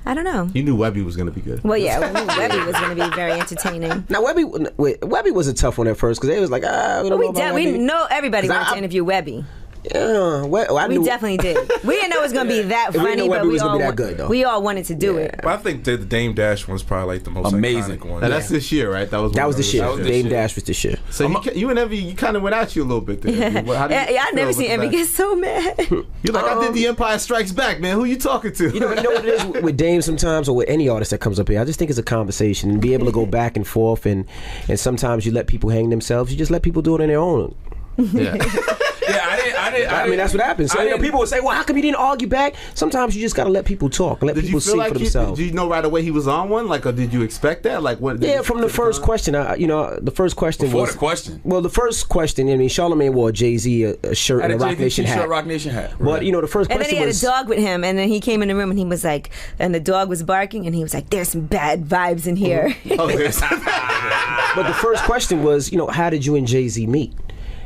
I don't know. You knew Webby was going to be good. Well, yeah, we knew Webby was going to be very entertaining. Now, Webby was a tough one at first because they was like, we don't know about we Webby. know everybody wanted to interview Webby. Yeah, we definitely did. We didn't know it was going to be that funny, but we all wanted to do it. But I think the Dame Dash one's probably like the most amazing iconic one. Now, that's this year, right? That was this year. Dame Dash was this year. So you and Envy, you kind of went at you a little bit there. I never seen Envy get so mad. You're like, I did The Empire Strikes Back, man. Who you talking to? You know what it is with Dame sometimes, or with any artist that comes up here. I just think it's a conversation and be able to go back and forth, and sometimes you let people hang themselves. You just let people do it on their own. Yeah. I mean, that's what happens. So people would say, well, how come you didn't argue back? Sometimes you just got to let people talk, let people see for themselves. Did you know right away he was on one? Like, or did you expect that? Like, what? Yeah, from the first question. The first question Before was... the question. Well, the first question, Charlamagne wore Jay-Z a shirt and a Rock Nation hat. Rock Nation hat. But, the first question was... And then he had a dog with him, and then he came in the room, and he was like... And the dog was barking, and he was like, there's some bad vibes in here. But the first question was, how did you and Jay-Z meet?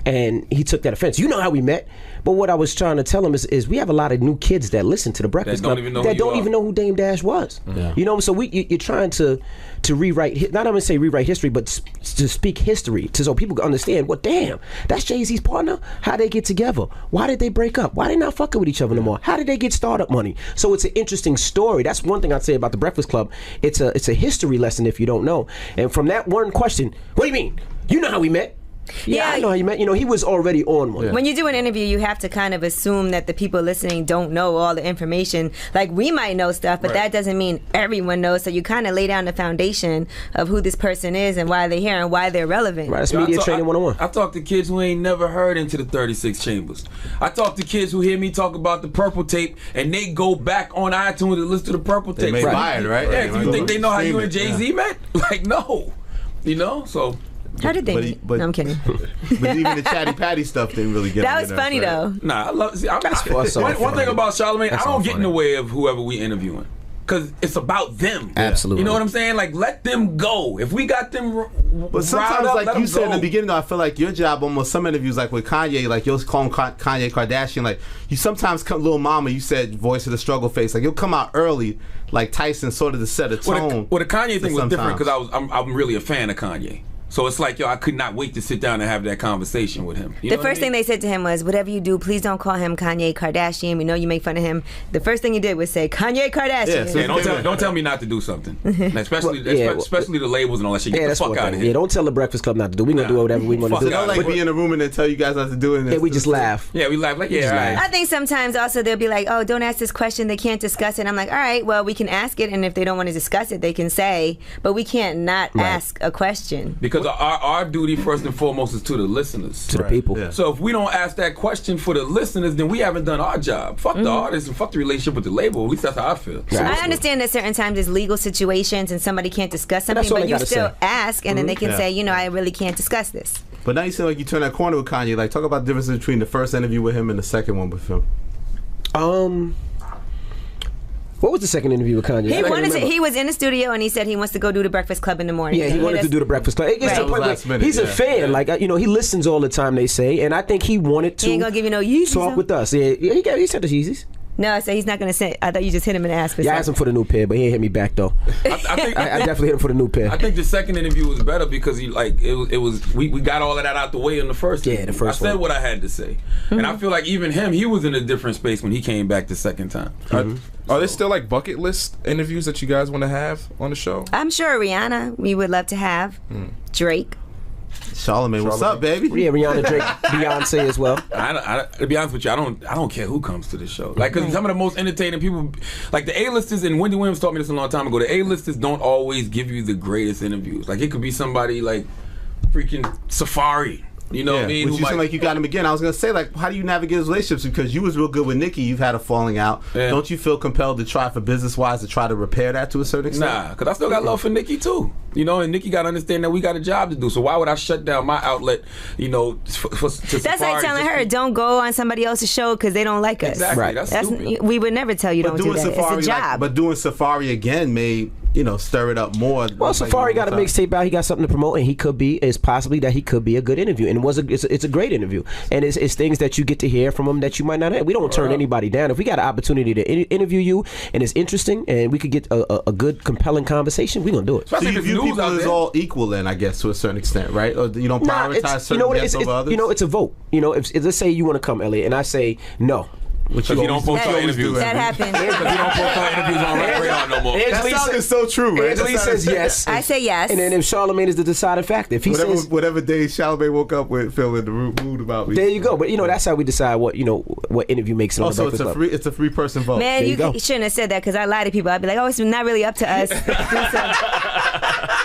And he took that offense. You know how we met. But what I was trying to tell him is we have a lot of new kids that listen to the Breakfast Club that don't even know who Dame Dash was. Yeah. So you're trying to rewrite, not even say rewrite history, but to speak history so people can understand, well, damn, that's Jay-Z's partner? How'd they get together? Why did they break up? Why they not fucking with each other no more? How did they get startup money? So it's an interesting story. That's one thing I'd say about the Breakfast Club. It's a history lesson if you don't know. And from that one question, what do you mean? You know how we met? Yeah, I know how you met. He was already on one. When you do an interview, you have to kind of assume that the people listening don't know all the information. Like, we might know stuff, but that doesn't mean everyone knows. So you kind of lay down the foundation of who this person is and why they're here and why they're relevant. Right, it's media training 101. I talk to kids who ain't never heard Into the 36 Chambers. I talk to kids who hear me talk about the Purple Tape, and they go back on iTunes and listen to the Purple Tape. They may buy it, right? Yeah, you think they know how you and Jay-Z met? Like, no. So... How did they? No, I'm kidding. But even the Chatty Patty stuff didn't really get. That was funny though. Nah, I love. See, one thing about Charlamagne, I don't get in the way of whoever we interviewing, because it's about them. Absolutely. You know what I'm saying? Like, let them go. If we got them. But sometimes, like you said in the beginning, though, I feel like your job, almost some interviews, like with Kanye, like you'll call him Kanye Kardashian. Like you sometimes come, Lil Mama, you said voice of the struggle face. Like you'll come out early, like Tyson, sort of to set a tone. Well, the Kanye thing was different because I'm really a fan of Kanye. So it's like, I could not wait to sit down and have that conversation with him. The first thing they said to him was, whatever you do, please don't call him Kanye Kardashian. We know you make fun of him. The first thing he did was say, Kanye Kardashian. Yeah, don't tell me not to do something. Especially the labels and all that shit. Get the fuck out of here. Yeah, don't tell the Breakfast Club not to do. We're going to do whatever we want to do. Don't like be in a room and then tell you guys not to do it. Yeah, we just laugh. Yeah, we laugh. Like, right. I think sometimes also they'll be like, oh, don't ask this question. They can't discuss it. I'm like, all right, well, we can ask it. And if they don't want to discuss it, they can say, but we can't not ask a question. Because our duty first and foremost is to the listeners, to the people. Yeah. So if we don't ask that question for the listeners, then we haven't done our job. Fuck the artist and fuck the relationship with the label. At least that's how I feel. I understand that certain times there's legal situations and somebody can't discuss something, but you still ask, and then they can say, I really can't discuss this. But now you seem like you turn that corner with Kanye. Like, talk about the difference between the first interview with him and the second one with him. What was the second interview with Kanye? He was in the studio and he said he wants to go do the Breakfast Club in the morning. Yeah, he wanted to do the Breakfast Club. It gets to the point where he's a fan. Like, he listens all the time, they say, and I think he wanted to. He ain't gonna give you no Yeezys. Talk with us. Yeah, he said the Yeezys. No, so he's not gonna say. I thought you just hit him in the ass. Yeah, I asked him for the new pair, but he ain't hit me back though. I definitely hit him for the new pair. I think the second interview was better because he we got all of that out the way in the first. Yeah, the first I said what I had to say, and I feel like even him, he was in a different space when he came back the second time. Are there still like bucket list interviews that you guys want to have on the show? I'm sure Rihanna, we would love to have. Drake. Charlamagne, what's up, baby? Yeah, Rihanna, Drake, Beyonce as well. To be honest with you, I don't care who comes to the show. Like, because some of the most entertaining people, like the A-listers, and Wendy Williams taught me this a long time ago. The A-listers don't always give you the greatest interviews. Like, it could be somebody like freaking Safari. You know what I mean? Which you seem like you got him again. I was gonna say, like, how do you navigate those relationships? Because you was real good with Nicki. You've had a falling out. Yeah. Don't you feel compelled to try, for business wise, to try to repair that to a certain extent? Nah, because I still got love for Nicki too. You know, and Nicki got to understand that we got a job to do. So why would I shut down my outlet? You know, to that's like telling her, don't go on somebody else's show because they don't like us. Exactly. Right. That's stupid. We would never tell you don't do that. Safari, it's a job. but doing Safari again may, stir it up more. Well, Safari got a mixtape out. He got something to promote, and it's possibly that he could be a good interview. And it's a great interview. And it's things that you get to hear from him that you might not have. We don't turn anybody down. If we got an opportunity to interview you and it's interesting and we could get a good, compelling conversation, we're going to do it. So you view people as all equal then, I guess, to a certain extent, right? Or you don't prioritize certain guests over others? It's a vote. If let's say you want to come, Elliot, and I say no. Which you don't post our interviews. That happened. Because you don't post our interviews on Rap Radar no more. That sound is so true, man. Angela says yes. I say yes. And then if Charlamagne is the deciding factor, if he says whatever day Charlamagne woke up with feeling the mood about me. There you go. But that's how we decide what interview makes it on the Breakfast Club. It's a 3-person vote. Man, you shouldn't have said that because I lie to people. I'd be like, oh, it's not really up to us.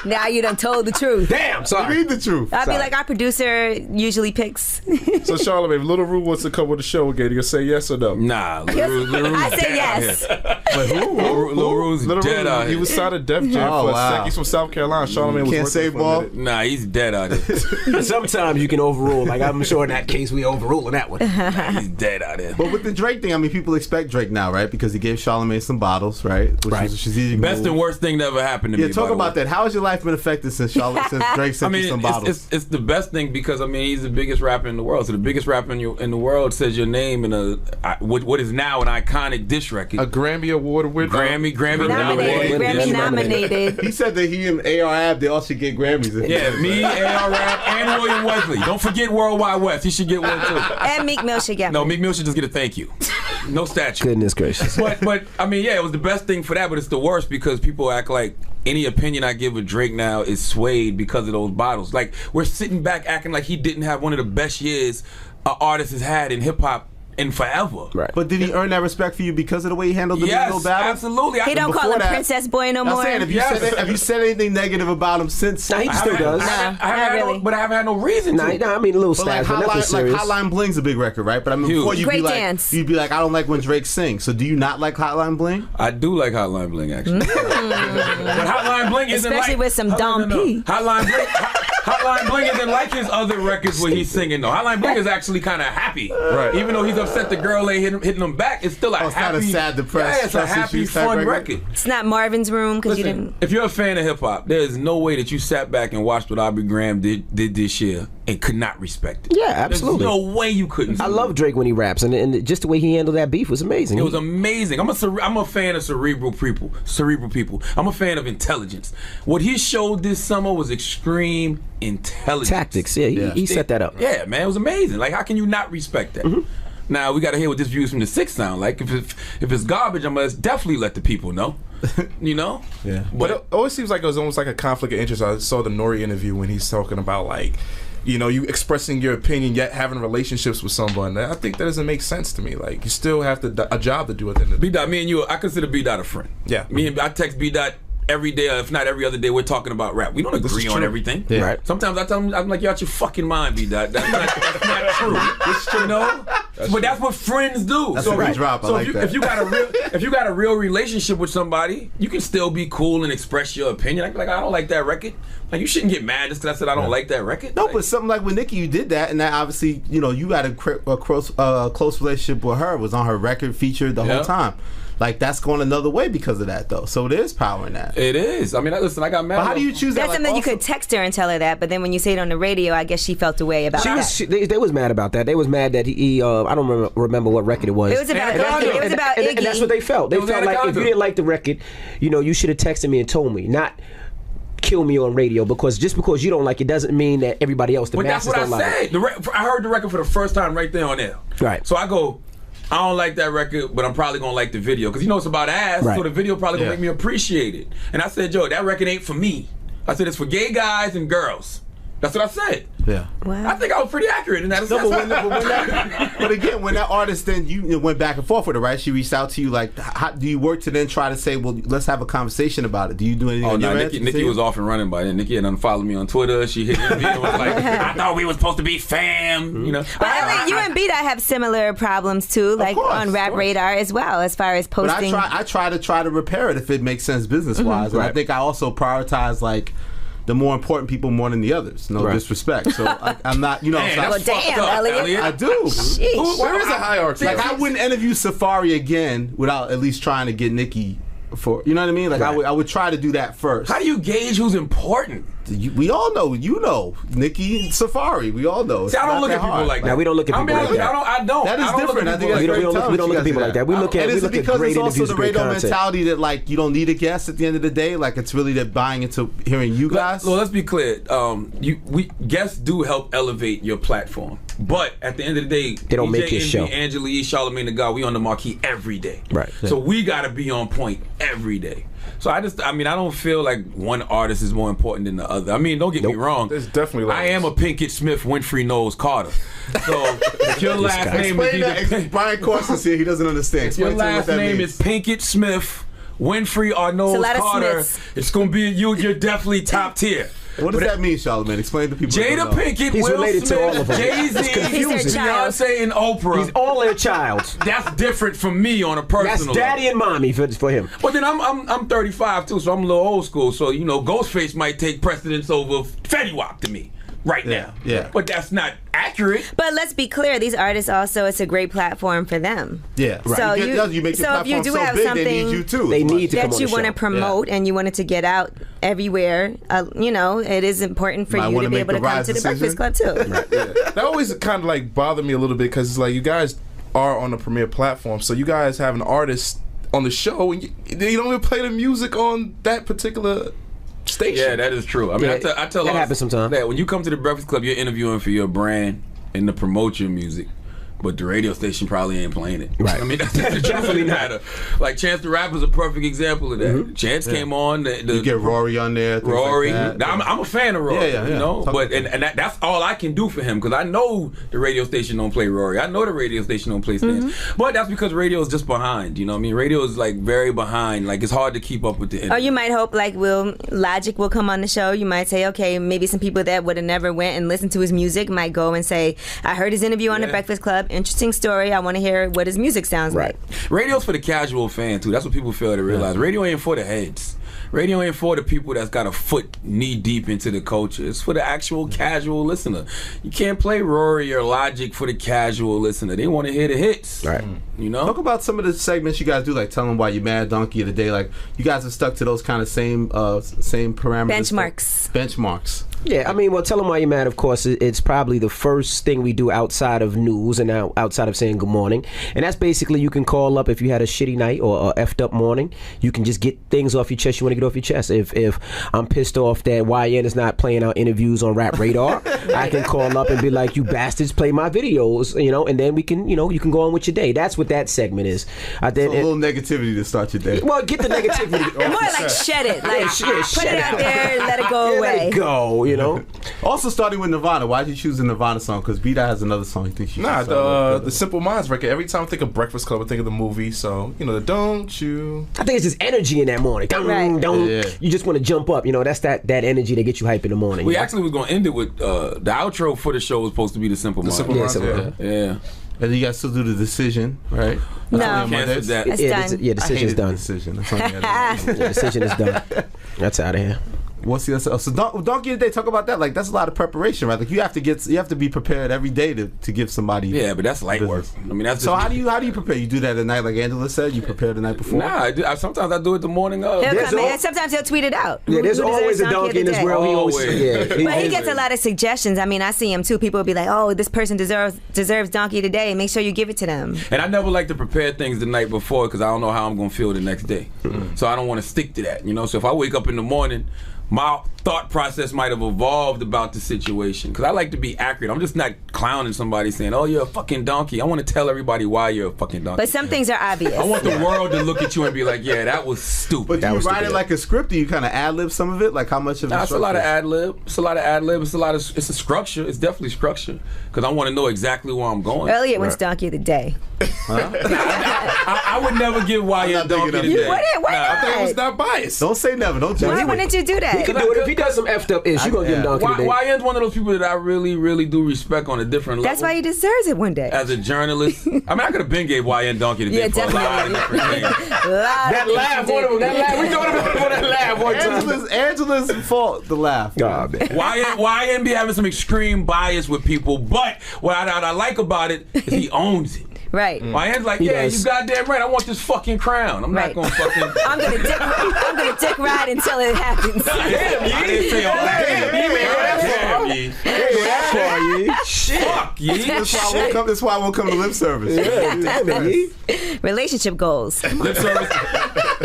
Now you done told the truth. Damn, sorry. Read the truth. I'd be like, our producer usually picks. So Charlamagne, if Little Rue wants to come on the show again, you'll say yes or no? Nah. I say yes. But who? Lil Rue's dead out here. He was signed a Def Jam for a sec. He's from South Carolina. Charlamagne was can't save ball. Nah, he's dead out here. Sometimes you can overrule. Like, I'm sure in that case we overruling that one. He's dead out here. But with the Drake thing, I mean, people expect Drake now, right? Because he gave Charlamagne some bottles, right? Which was a strategic best move. And worst thing that ever happened to me. Yeah, talk about that. How has your life been affected since Drake sent you some bottles? It's the best thing because, he's the biggest rapper in the world. So the biggest rapper in the world says your name in what is now an iconic diss record. A Grammy Award winner. Grammy nominated. He said that he and A.R.Ab, they all should get Grammys. Yeah, me, A.R.Ab, and William Wesley. Don't forget Worldwide West. He should get one too. And Meek Mill should get one. No, Meek Mill should just get a thank you. No statue. Goodness gracious. But it was the best thing for that, but it's the worst because people act like any opinion I give of Drake now is swayed because of those bottles. Like, we're sitting back acting like he didn't have one of the best years an artist has had in hip-hop in forever. Right. But did he earn that respect for you because of the way he handled the legal battle? Absolutely. He don't call him Princess Boy no more. I'm saying, have you said anything negative about him since? Nah, he still does. Not really. But I haven't had no reason to. Nah, I mean, a little stats, but nothing serious. Hotline Bling's a big record, right? But I mean, before you'd be like, I don't like when Drake sings. So do you not like Hotline Bling? I do like Hotline Bling, actually. But Hotline Bling isn't especially with some Dom P. Hotline Bling isn't like his other records where he's singing, though. Hotline Bling is actually kind of happy. Right. Even though he's upset the girl ain't hitting him back, it's still it's not a sad, depressed. Yeah, it's a happy, fun record. It's not Marvin's Room because you didn't. If you're a fan of hip hop, there is no way that you sat back and watched what Aubrey Graham did this year and could not respect it. Yeah, absolutely. There's no way you couldn't. I love Drake when he raps, and just the way he handled that beef was amazing. It was amazing. I'm a fan of cerebral people. I'm a fan of intelligence. What he showed this summer was extreme intelligence. Tactics, he set that up. Yeah, man, it was amazing. Like, how can you not respect that? Mm-hmm. Now, we got to hear what this Views from the Six sound like. If it's garbage, I'm going to definitely let the people know. You know? Yeah. But it always seems like it was almost like a conflict of interest. I saw the Nori interview when he's talking about, like, you expressing your opinion yet having relationships with someone. I think that doesn't make sense to me. Like, you still have a job to do at the end of the day. B-Dot, me and you, I consider B-Dot a friend. Yeah. I text B-Dot every day, if not every other day, we're talking about rap. We don't agree on everything. Yeah. Right. Sometimes I tell him, I'm like, you're out your fucking mind, B-Dot. That's not true. It's true, but that's what friends do. That's what we drop. I like that. If you got a real relationship with somebody, you can still be cool and express your opinion. I be like, I don't like that record, Like, you shouldn't get mad just because I said I don't like that record. No, Like, but something like with Nicki, you did that, and that obviously, you had a close relationship with her. It was on her record, featured the whole time. Like, that's going another way because of that, though. So there's power in that. It is. I mean, listen, I got mad. But how do you choose that? That's something you could text her and tell her that, but then when you say it on the radio, I guess she felt a way about that. They was mad about that. They was mad that he I don't remember what record it was. It was about Iggy. It was about Iggy. And that's what they felt. They felt like if you didn't like the record, you should have texted me and told me, not kill me on radio, because just because you don't like it doesn't mean that everybody else, the masses, don't like it. But that's what I said. I heard the record for the first time right there on air. Right. So I go, I don't like that record, but I'm probably gonna like the video because it's about ass. Right. So the video probably gonna make me appreciate it. And I said, Joe, that record ain't for me. I said it's for gay guys and girls. That's what I said. Yeah. Wow. I think I was pretty accurate in that assessment. But again, when that artist then you went back and forth with her, right? She reached out to you, like, how do you work to then try to say, well, let's have a conversation about it? Do you do anything? Oh on no, your end? Nikki was off and running by then. Nikki had unfollowed me on Twitter. She hit me and was like, I thought we were supposed to be fam. You know. But I think you and B-Dot have similar problems too, like course, on Rap Radar as well, as far as But posting. I try to repair it if it makes sense business wise, and I think I also prioritize like the more important people more than the others. No disrespect. So I'm not, Man, so well, damn, Elliot. I do. Sheesh. There is a hierarchy. Like, I wouldn't interview Safari again without at least trying to get Nicki for, you know what I mean? Like, I would try to do that first. How do you gauge who's important? We all know, Nicki and Safari. We all know. See, I don't look at people like that. Now, we don't look at people like that. I don't. That is I don't different. I think we don't look at people like that. We look at and is it great because it's also interviews, the great radio content. mentality that, like, you don't need a guest at the end of the day? Like, it's really that buying into hearing you guys? Well, let's be clear. Guests do help elevate your platform, but at the end of the day, they don't make your show. Angela Yee, Charlamagne the God, we on the marquee every day. Right. So we got to be on point every day. So I don't feel like one artist is more important than the other. I mean, don't get me wrong. There's definitely I am a Pinkett Smith, Winfrey Knowles Carter. So if your last name is Brian Corson's here. He doesn't understand. If your last name is Pinkett Smith, Winfrey or Knowles Carter, it's going to be you're definitely top tier. What does that mean, Charlamagne? Explain to people. Jada Pinkett, He's Will related Smith, to all of them. Jay-Z, Beyonce, and Oprah. He's all their child. That's different from me on a personal That's daddy level. and mommy for him. But then I'm 35 too, so I'm a little old school. So Ghostface might take precedence over Fetty Wap to me right now. Yeah. But that's not accurate. But let's be clear, these artists also, it's a great platform for them. Yeah, right. So you make your if you platform do so have big, something they need you too. They need to come that on you the want to show. promote and you want it to get out everywhere, it is important for Might you wanna to be make able to the come rise to the decision. Breakfast Club too. That always kind of like bothered me a little bit because it's like you guys are on the premier platform, so you guys have an artist on the show and you don't even play the music on that particular station. Yeah, that is true. I mean, Yeah, I tell that us happens sometimes. that when you come to the Breakfast Club, you're interviewing for your brand and to promote your music. But the radio station probably ain't playing it. Right. I mean, that's the truth of the matter. Like Chance the Rapper is a perfect example of that. Chance came on. You get Rory on there. things Rory. like that. Now, I'm a fan of Rory. Yeah. You know, but and that's all I can do for him because I know the radio station don't play Rory. I know the radio station don't play Stans. But that's because radio is just behind. You know what I mean? Radio is like very behind. Like it's hard to keep up with the Or you might hope like Logic will come on the show. You might say, okay, maybe some people that would have never went and listened to his music might go and say, I heard his interview on the Breakfast Club. Interesting story. I want to hear what his music sounds like. Radio's for the casual fan too. That's what people fail to realize. Radio ain't for the heads. Radio ain't for the people that's got a foot knee deep into the culture. It's for the actual casual listener. You can't play Rory or Logic for the casual listener. They want to hear the hits. Right. You know? Talk about some of the segments you guys do, like Tell Them Why You Mad, Donkey of the Day. Like, you guys have stuck to those kind of same parameters. Benchmarks. Yeah, I mean, well, Tell Them Why You're Mad, of course, it's probably the first thing we do outside of news and outside of saying good morning. And that's basically you can call up if you had a shitty night or a effed up morning. You can just get things off your chest you want to get off your chest. If I'm pissed off that YN is not playing our interviews on Rap Radar, I can call up and be like, you bastards, play my videos, and then we can, you can go on with your day. That's what that segment is. So a little negativity to start your day. Well, get the negativity. More like shed it. Like, put it out there, let it go away. Let it go, Also, starting with Nirvana. Why'd you choose the Nirvana song? Because B-Dot has another song he thinks you should the Simple Minds record. Every time I think of Breakfast Club, I think of the movie. So, the Don't You. I think it's just energy in that morning. You just want to jump up. That's that energy that gets you hype in the morning. We actually was going to end it with the outro for the show was supposed to be the Simple Minds. Yeah. And you guys still do the decision, right? No, it's done. Decision's done. Decision. That's Decision is done. That's out of here. What's the other? So Donkey of the Day. Talk about that. Like that's a lot of preparation, right? Like you have to be prepared every day to give somebody. Yeah, but that's light work. I mean, that's so. How do you prepare? You do that at night, like Angela said. You prepare the night before. Nah, sometimes I do it the morning of. Sometimes he'll tweet it out. Yeah, there's always a donkey in this world. But he gets a lot of suggestions. I mean, I see him too. People will be like, "Oh, this person deserves donkey of the day. Make sure you give it to them." And I never like to prepare things the night before because I don't know how I'm gonna feel the next day. So I don't want to stick to that. So if I wake up in the morning, my thought process might have evolved about the situation because I like to be accurate. I'm just not clowning somebody saying, "Oh, you're a fucking donkey." I want to tell everybody why you're a fucking donkey. But some things are obvious. I want the world to look at you and be like, "Yeah, that was stupid." But do you write it like a script? Do you kind of ad lib some of it? Like how much of it? It's a lot of ad lib. It's a structure. It's definitely structure because I want to know exactly where I'm going. Elliot wins donkey of the day. I would never give YN donkey of the day. You wouldn't? Why not? I think it was not biased. Don't say never. Don't judge. Why wouldn't you do that? He can do it if he does some effed up ish. You gonna give him donkey of the day. YN's one of those people that I really, really do respect on a different level. That's why he deserves it one day. As a journalist, I mean, I could have been gave YN donkey of the day for a lot of different things. That laugh, one of them. That laugh. We talking about that laugh one time. Angela's fault. The laugh. God, man. YN be having some extreme bias with people, but what I like about it is he owns it. Right. YN's like, you goddamn right. I want this fucking crown. I'm not gonna fucking. I'm gonna dick ride until it happens. Damn, I didn't say all that. Damn, ye. Shit. Fuck, ye. That's why I won't come to lip service. Relationship goals. Lip service.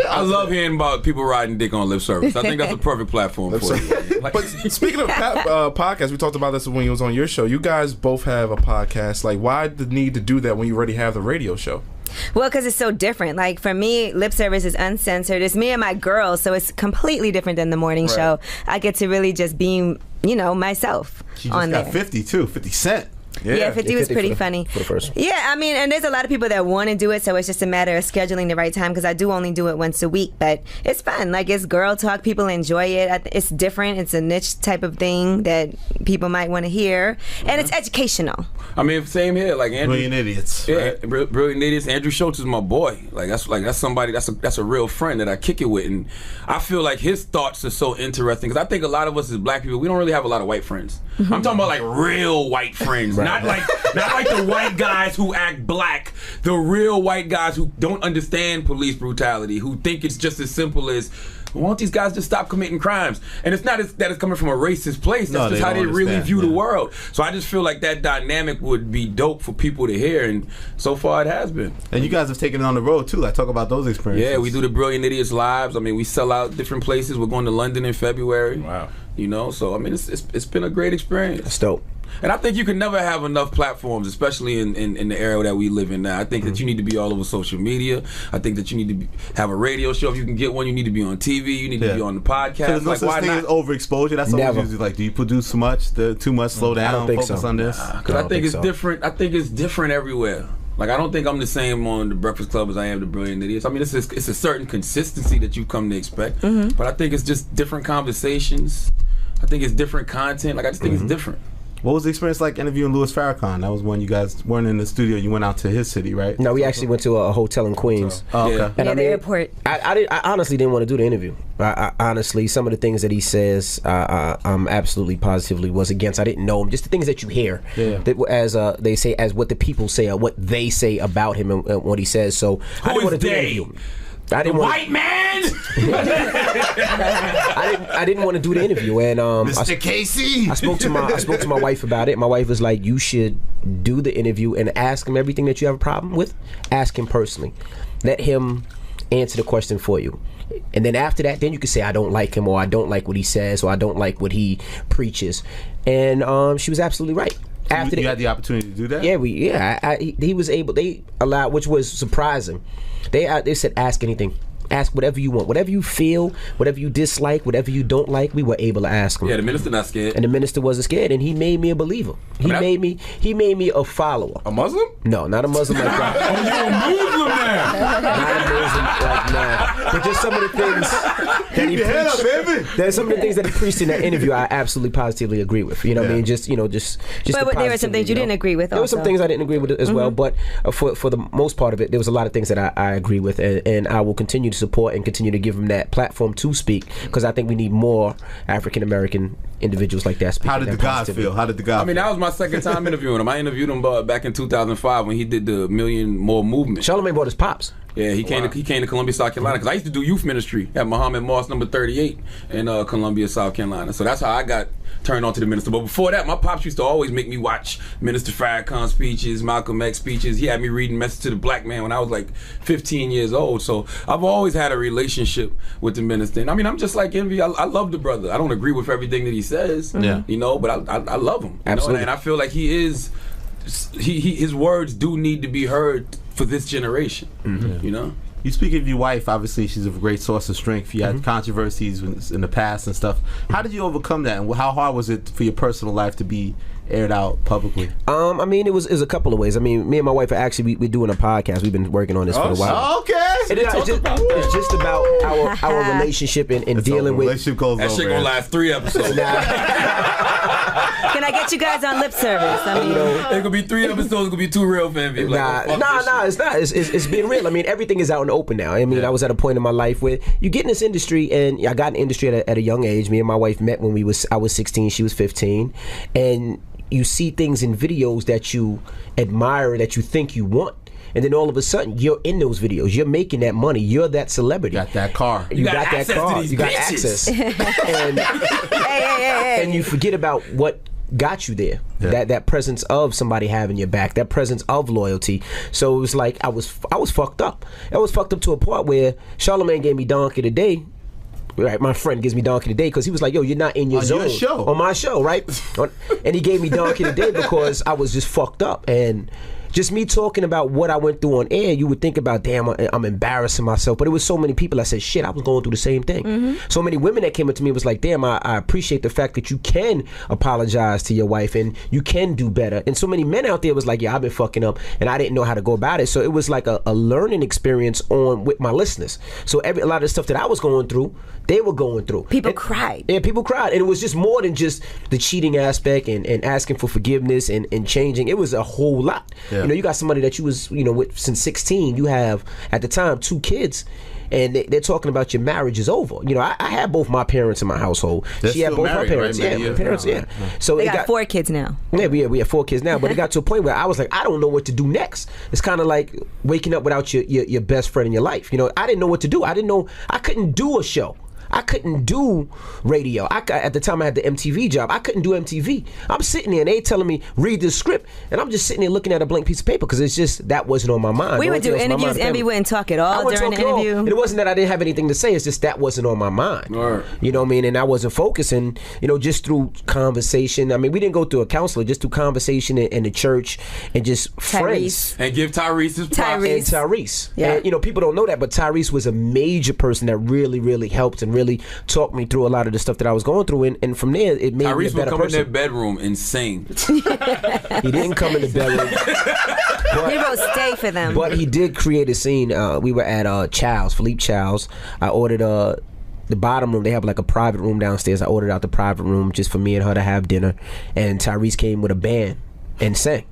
I love hearing about people riding dick on lip service. I think that's a perfect platform for it. But speaking of podcasts, we talked about this when you was on your show. You guys both have a podcast. Like, why the need to do that when you already have the radio show? Well, because it's so different. Like, for me, lip service is uncensored. It's me and my girls, so it's completely different than the morning show. I get to really just be, myself she on there. Got 50 too, 50 Cent. Yeah, 50 was pretty funny. For the first one. Yeah, I mean, and there's a lot of people that want to do it, so it's just a matter of scheduling the right time because I do only do it once a week, but it's fun. Like, it's girl talk. People enjoy it. It's different. It's a niche type of thing that people might want to hear, and it's educational. I mean, same here. Like Andrew, Brilliant Idiots. Yeah, right? Brilliant Idiots. Andrew Schultz is my boy. That's somebody. That's a real friend that I kick it with, and I feel like his thoughts are so interesting because I think a lot of us as black people, we don't really have a lot of white friends. I'm talking about like real white friends, not like the white guys who act black, the real white guys who don't understand police brutality, who think it's just as simple as, why don't these guys just stop committing crimes? And it's not that it's coming from a racist place. That's just how they really view the world. So I just feel like that dynamic would be dope for people to hear, and so far it has been. And you guys have taken it on the road too. Like, talk about those experiences. Yeah, we do the Brilliant Idiots lives. I mean, we sell out different places. We're going to London in February. Wow. So I mean, it's been a great experience. That's dope. And I think you can never have enough platforms, especially in the era that we live in now. I think that you need to be all over social media. I think that you need to have a radio show if you can get one. You need to be on TV. You need to be on the podcast. So there's no such thing as overexposure. That's always usually like, do you produce too much? Too much? Slow down. I don't think focus so. on this. Because I think it's different. I think it's different everywhere. Like, I don't think I'm the same on the Breakfast Club as I am the Brilliant Idiots. I mean, it's a certain consistency that you've come to expect. But I think it's just different conversations. I think it's different content. Like, I just think it's different. What was the experience like interviewing Louis Farrakhan? That was when you guys weren't in the studio. You went out to his city, right? No, we actually went to a hotel in Queens. Oh, okay. And the airport. I honestly didn't want to do the interview. I honestly, some of the things that he says, I'm absolutely positively was against. I didn't know him. Just the things that you hear, that, as they say, as what the people say or what they say about him and what he says. So I didn't want to do the interview. White man. I didn't want to do the interview, and Mr. Casey. I spoke to my wife about it. My wife was like, "You should do the interview and ask him everything that you have a problem with. Ask him personally. Let him answer the question for you." And then after that, then you can say, I don't like him, or I don't like what he says, or I don't like what he preaches. And she was absolutely right. After you had the opportunity to do that? Yeah, he was able. They allowed, which was surprising. They said, ask anything. Ask whatever you want, whatever you feel, whatever you dislike, whatever you don't like. We were able to ask him. Yeah, the minister not scared, and the minister wasn't scared, and he made me a believer. He made me a follower. A Muslim? No, not a Muslim like that. Oh, you're a Muslim now. Not a Muslim like that. But just some of the things that he preached. There's some of the things that he preached in that interview. I absolutely positively agree with. You know what I mean? Just But there were some things you didn't agree with. There were some things I didn't agree with as well. But for the most part of it, there was a lot of things that I agree with, and I will continue to support and continue to give him that platform to speak, because I think we need more African American individuals like that speaking. How did the guy feel? How did the guy? I mean, that was my second time interviewing him. I interviewed him back in 2005 when he did the Million More movement. Charlamagne brought his pops. Yeah, he came to Columbia, South Carolina, because I used to do youth ministry at Muhammad Moss number 38 in Columbia, South Carolina. So that's how I got turned on to the minister. But before that, my pops used to always make me watch Minister Farrakhan speeches, Malcolm X speeches. He had me reading Message to the Black Man when I was like 15 years old. So I've always had a relationship with the minister. And I mean, I'm just like Envy. I love the brother. I don't agree with everything that he says, you know, but I love him. Absolutely. And I feel like his words do need to be heard for this generation, you know? You speak of your wife, obviously she's a great source of strength. You had controversies in the past and stuff. How did you overcome that, and how hard was it for your personal life to be aired out publicly? I mean, it was a couple of ways. I mean, me and my wife are actually we're doing a podcast. We've been working on this for a while. Okay. It's just about our relationship and dealing with. Relationship goes that shit gonna last 3 episodes. Can I get you guys on lip service? I mean, it's gonna be 3 episodes. It's gonna be too real for Envy. Nah, it's not. It's being real. I mean, everything is out in the open now. I mean, I was at a point in my life where you get in this industry, and I got in the industry at a young age. Me and my wife met when I was 16, she was 15, and you see things in videos that you admire, that you think you want. And then all of a sudden, you're in those videos. You're making that money. You're that celebrity. You got that car. You got that car. You got access. And you forget about what got you there. That presence of somebody having your back. That presence of loyalty. So it was like I was fucked up. I was fucked up to a point where Charlamagne gave me Donkey Today. Right, my friend gives me Donkey Today because he was like, "Yo, you're not in your zone." On your show. On my show, right? And he gave me Donkey Today because I was just fucked up. And just me talking about what I went through on air, you would think about, damn, I'm embarrassing myself. But it was so many people that said, shit, I was going through the same thing. So many women that came up to me was like, damn, I appreciate the fact that you can apologize to your wife and you can do better. And so many men out there was like, yeah, I've been fucking up and I didn't know how to go about it. So it was like a learning experience with my listeners. So a lot of the stuff that I was going through, they were going through. People cried. Yeah, people cried. And it was just more than just the cheating aspect and asking for forgiveness and changing. It was a whole lot. Yeah. You know, you got somebody that you was, with since 16. You have, at the time, 2 kids. And they're talking about your marriage is over. You know, I had both my parents in my household. She had both married, my parents. right? My parents, So they got 4 kids now. Yeah, we have 4 kids now. But it got to a point where I was like, I don't know what to do next. It's kind of like waking up without your best friend in your life. You know, I didn't know what to do. I couldn't do a show. I couldn't do radio. At the time I had the MTV job. I couldn't do MTV. I'm sitting there and they telling me read this script, and I'm just sitting there looking at a blank piece of paper because it's just that wasn't on my mind. We would do interviews. Envy wouldn't talk at all during the interview. And it wasn't that I didn't have anything to say. It's just that wasn't on my mind. Right. You know what I mean? And I wasn't focusing. Just through conversation. I mean, we didn't go through a counselor. Just through conversation in the church and just friends. And give Tyrese his props. And Tyrese. Yeah. And, people don't know that, but Tyrese was a major person that really, really helped and really talked me through a lot of the stuff that I was going through, and from there it made Tyrese me a better would come person. in their bedroom and sing. He didn't come in the bedroom. He wrote "Stay" for them. But he did create a scene. We were at Philippe Chow's. I ordered the bottom room. They have like a private room downstairs. I ordered out the private room just for me and her to have dinner, and Tyrese came with a band and sang.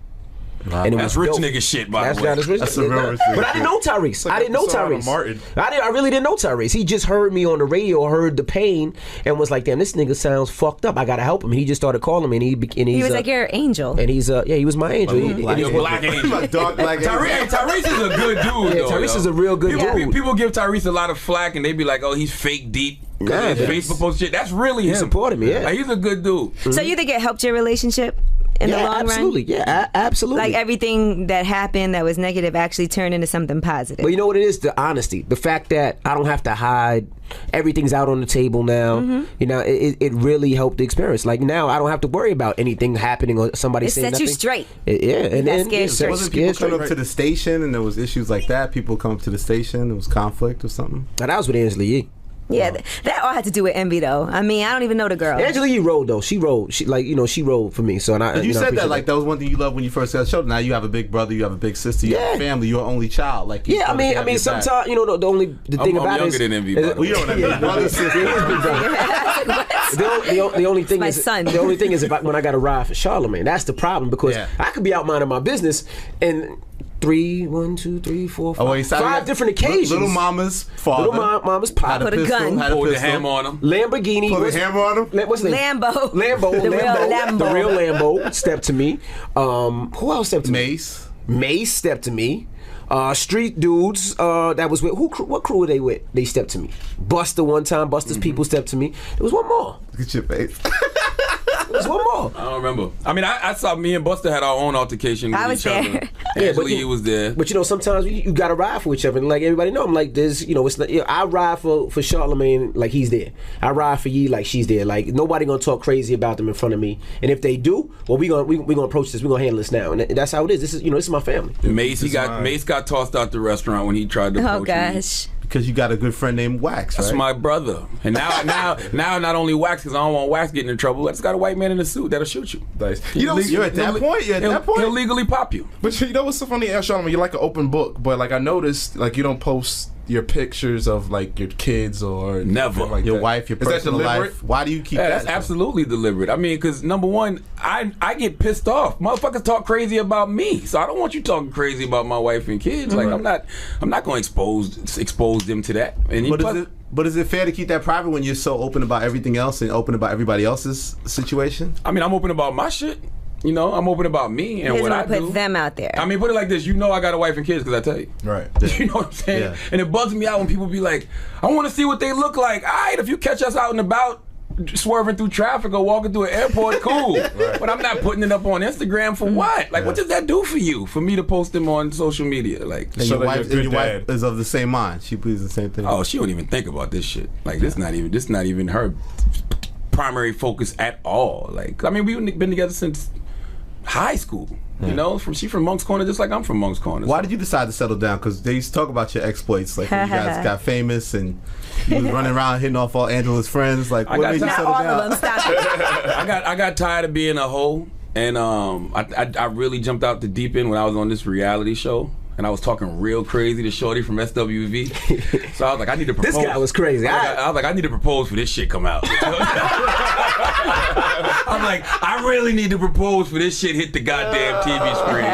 Wow. And it That's was rich dope. nigga shit, by the way. That's rich. That's a real rich nigga But I didn't know Tyrese. I didn't know Tyrese. Martin. I really didn't know Tyrese. He just heard me on the radio, heard the pain, and was like, "Damn, this nigga sounds fucked up. I gotta help him." And he just started calling me, and he was like, "You're an angel." And he's he was my angel. You're a black angel. Dark black angel. Tyrese is a good dude. Yeah, Tyrese is a real good dude. People give Tyrese a lot of flack, and they be like, "Oh, he's fake deep." Nah, his Facebook post shit. That's really him. He supported me. Yeah, like, he's a good dude. So you think it helped your relationship in the long absolutely. run? Yeah, absolutely. Like everything that happened that was negative actually turned into something positive. Well, you know what it is? The honesty. The fact that I don't have to hide. Everything's out on the table now. You know, it really helped the experience. Like now, I don't have to worry about anything happening or somebody saying nothing. It sets you straight. And then wasn't people coming up to the station and there was issues like that? People come up to the station, there was conflict or something? Now, that was with Angela Yee. Yeah, that all had to do with Envy, though. I mean, I don't even know the girl. Angela Yee rode though. She rode. She rode for me. So you said that like that was one thing you loved when you first got the show. Now you have a big brother, you have a big sister, you have a family, you're an only child. Like I mean, sometimes the thing about it is, younger than Envy. Well, you don't have brother, sister. The only thing my is, son. The only thing is when I got to ride for Charlamagne, that's the problem because I could be out minding my business and 1, 2, 3, 4, 5. Oh, wait, so 5 different occasions. Little Mama's father. Little Mama's pop. Put a gun. Pulled the hammer on him. Lamborghini. Put the hammer on him. What's the name? Lambo. The real Lambo stepped to me. Who else stepped to me? Mace stepped to me. Street dudes that was with what crew were they with? They stepped to me. Buster one time. Buster's people stepped to me. There was one more. Look at your face. There's one more. I don't remember. I mean, I saw me and Buster had our own altercation with each other. Angela was there. But you know, sometimes you gotta ride for each other. And like everybody know, I'm like, there's, you know, it's not, you know, I ride for Charlemagne like he's there. I ride for Yee like she's there. Like nobody gonna talk crazy about them in front of me. And if they do, well, we gonna approach this. We gonna handle this now. And that's how it is. This is my family. Mace got tossed out the restaurant when he tried to approach me. Oh gosh. Because you got a good friend named Wax, right? That's my brother. And now not only Wax, because I don't want Wax getting in trouble, I just got a white man in a suit that'll shoot you. Nice. You're at that point? He'll legally pop you. But you know what's so funny, Charlamagne? You're like an open book, but like I noticed, like you don't post your pictures of like your kids or never like your that. wife, your Is that personal deliberate? life. Why do you keep that? That's absolutely deliberate. I mean, because number one, I get pissed off. Motherfuckers talk crazy about me, so I don't want you talking crazy about my wife and kids. Like I'm not going to expose them to that. And But is it fair to keep that private when you're so open about everything else and open about everybody else's situation? I mean, I'm open about my shit. You know, I'm open about me and what I do. Put them out there. I mean, put it like this. You know I got a wife and kids because I tell you. Right. You know what I'm saying? Yeah. And it bugs me out when people be like, I want to see what they look like. All right, if you catch us out and about swerving through traffic or walking through an airport, cool. Right. But I'm not putting it up on Instagram for what? Like, what does that do for you? For me to post them on social media? Like, and your wife is of the same mind. She believes the same thing. Oh, she don't even think about this shit. Like, this not even her primary focus at all. Like, I mean, we've been together since high school. You know, she from Moncks Corner just like I'm from Moncks Corner. Why did you decide to settle down? Because they used to talk about your exploits, like when you guys got famous and you was running around hitting off all Angela's friends. Like, what made you settle down? I got tired of being a hoe, and I really jumped out the deep end when I was on this reality show. And I was talking real crazy to Shorty from SWV. So I was like, I need to propose. This guy was crazy. I was like, I need to propose for this shit come out. I'm like, I really need to propose for this shit hit the goddamn TV screen.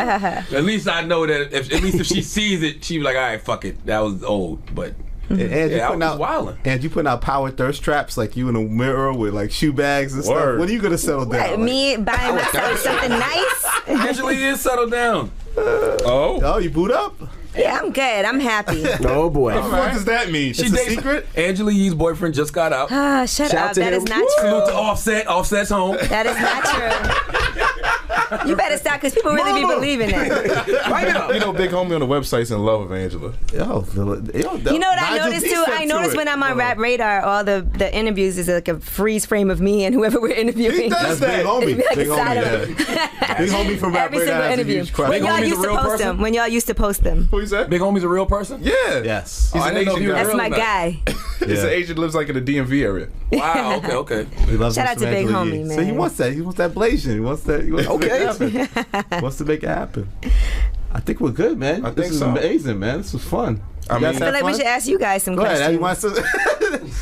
At least I know that if she sees it, she be like, all right, fuck it. That was old, but. And I was wilding. And you putting out power thirst traps like you in a mirror with like shoe bags and stuff. When are you gonna settle down? What, me buying myself something nice? Angela is settled down. Oh, you boot up? Yeah, I'm good. I'm happy. Oh boy. What does that mean? It's a secret? Angela Yee's boyfriend just got out. Shut up. That is not true. Salute to Offset. Offset's home. That is not true. You better stop because people really be believing that. You know, Big Homie on the website's in love with Angela. You know what I noticed too? I noticed when I'm on Rap Radar, all the interviews is like a freeze frame of me and whoever we're interviewing. He does that. Big Homie. Like Big Homie, Big Homie from Rap Every Radar single has a interview. huge crush. When y'all used to post them. When y'all used to post them. Who is that? Big Homie's a real person? Yeah. Yes. He's an Asian guy. That's my guy. He's an Asian, lives like in the DMV area. Wow, okay. He loves Shout out to Big Homie, man. So he wants that. He wants that blazing. He wants that. He wants to make it happen. Wants to make it happen. I think we're good, man. I think this is so. amazing, man. This was fun. I mean, I feel like we should ask you guys some Go ahead. questions.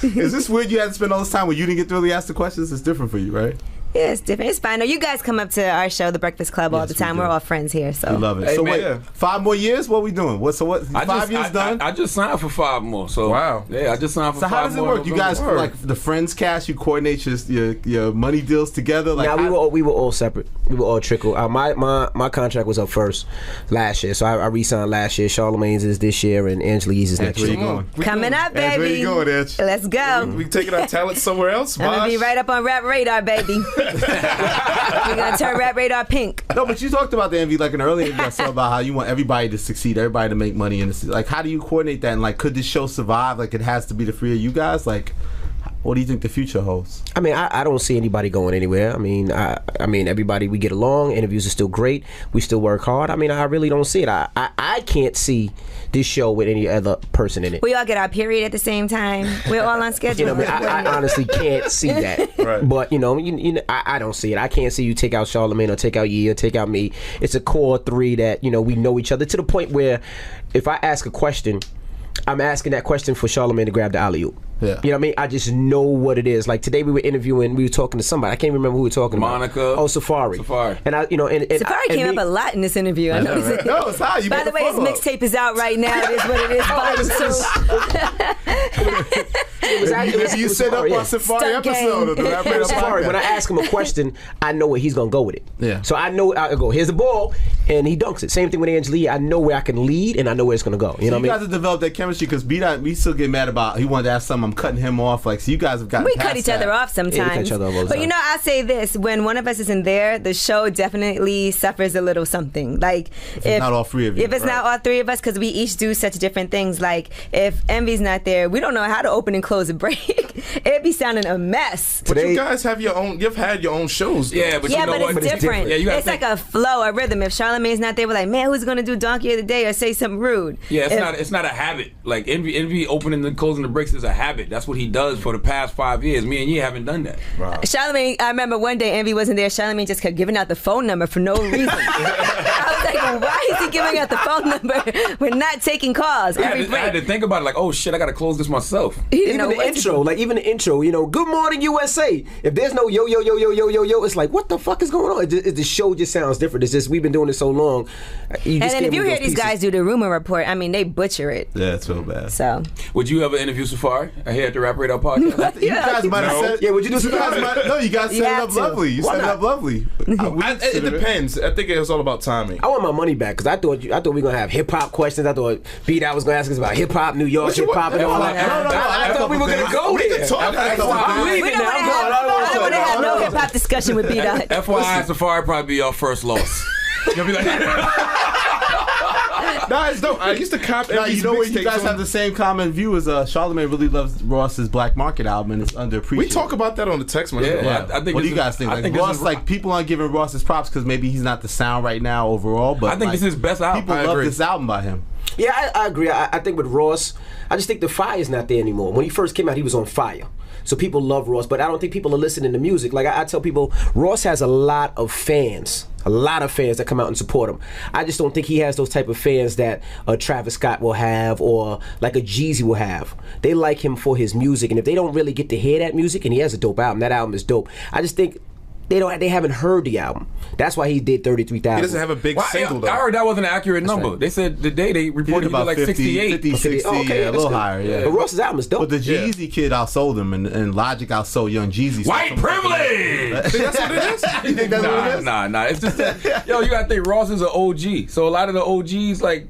Is this weird? You had to spend all this time where you didn't get to really ask the questions. It's different for you, right? Yeah, it's different. It's fine. No, you guys come up to our show, The Breakfast Club, all the time. We're all friends here, so. We love it. Hey, so man. wait, 5 more years? What are we doing? What? 5 years done? I just signed for 5 more. So wow. Yeah, I just signed for 5 more. So how does it work? You guys, like the Friends cast, you coordinate your money deals together? Like we were all separate. We were all trickle. My contract was up first last year, so I re-signed last year. Charlemagne's is this year, and Angela Yee's is next year. Coming up, baby. Where you going, Edge? Let's go. We taking our talent somewhere else, I'm going to be right up on Rap Radar, baby. We're going to turn Rap Radar pink. No, but you talked about the envy like an earlier interview I saw about how you want everybody to succeed, everybody to make money, and like how do you coordinate that? And like, could this show survive? Like, it has to be the three of you guys. Like, what do you think the future holds? I mean, I don't see anybody going anywhere. I mean, everybody, we get along. Interviews are still great. We still work hard. I mean, I really don't see it. I can't see this show with any other person in it. We all get our period at the same time. We're all on schedule. You know, I honestly can't see that. Right. But you know, I don't see it. I can't see you take out Charlamagne or take out Yee or take out me. It's a core three that we know each other to the point where if I ask a question, I'm asking that question for Charlamagne to grab the alley-oop. Yeah. You know what I mean? I just know what it is. Like today we were talking to somebody. I can't remember who we were talking Monica. about. Oh, Safari. And I, and Safari came up a lot in this interview. I know. Right? No, it's how you By the way, his mixtape is out right now. It is what it is. You set up on Safari episode of the Rap Radar Safari. podcast. When I ask him a question, I know where he's gonna go with it. Yeah. So I know I go, here's the ball, and he dunks it. Same thing with Angela Yee. I know where I can lead, and I know where it's gonna go. You know what I mean? You guys have developed that chemistry because we still get mad about. He wanted to ask something. I'm cutting him off. Like, so you guys have gotten. We past cut each that. other off sometimes. Yeah, we cut each other off all the but time. you know, I say this: when one of us isn't there, the show definitely suffers a little something. Like if not all three of you, if it's not all three of us, because we each do such different things. Like if Envy's not there, we don't know how to open and close a break. It'd be sounding a mess. But you guys have your own. You've had your own shows. Though. Yeah, but you know but what? it's different. Yeah, you gotta it's think. like a flow, a rhythm. If Charlamagne's not there, we're like, man, who's gonna do Donkey of the Day or say something rude? Yeah, it's not a habit. Like Envy opening and closing the breaks is a habit. That's what he does for the past 5 years. Me and you haven't done that. Right. Charlamagne, I remember one day Envy wasn't there. Charlamagne just kept giving out the phone number for no reason. I was like, well, why is he giving out the phone number? We're not taking calls. I had to think about it. Like, oh shit, I gotta close this myself. Even the intro, you know, good morning USA. If there's no yo, it's like, what the fuck is going on? The show just sounds different. It's just, we've been doing this so long. And then if you hear these guys do the rumor report, I mean, they butcher it. Yeah, it's real bad. So, would you ever interview Safari here at the Rap Radar podcast? You guys might have said. Yeah, would you do You guys might, no, you guys set it up lovely. You set it up lovely. It depends. I think it's all about timing. I want my money back because I thought we were gonna have hip hop questions. I thought B-Dot was gonna ask us about hip hop, New York hip hop, and all that. I thought we were gonna go there. I'm we leaving don't now. want to have no hip hop discussion with B-Dot. FYI, Safari probably be your first loss. You'll be like, Nah, it's dope. I used to cop. Now, you know what? You guys have the same common view as Charlamagne really loves Ross's Black Market album and it's underappreciated. We talk about that on the text message. Yeah. I think what do you guys think? Like Ross, like people aren't giving Ross his props because maybe he's not the sound right now overall. But I think it's his best album. People love this album by him. Yeah, I agree. I think with Ross, I just think the fire's not there anymore. When he first came out, he was on fire. So people love Ross, but I don't think people are listening to music. Like I tell people, Ross has a lot of fans that come out and support him. I just don't think he has those type of fans that a Travis Scott will have or like a Jeezy will have. They like him for his music, and if they don't really get to hear that music, and he has a dope album, that album is dope. I just think they haven't heard the album. That's why he did 33,000. He doesn't have a big single though. I heard that wasn't an accurate number. Right. They said the day they reported about like 58. 50, 60, yeah, a little higher. Yeah. But Ross's album is dope. But the Jeezy kid outsold him, and Logic outsold Young Jeezy. White privilege! That's what it is? You think that's what it is? Nah. It's just that, yo, you gotta think Ross is an OG. So a lot of the OGs, like,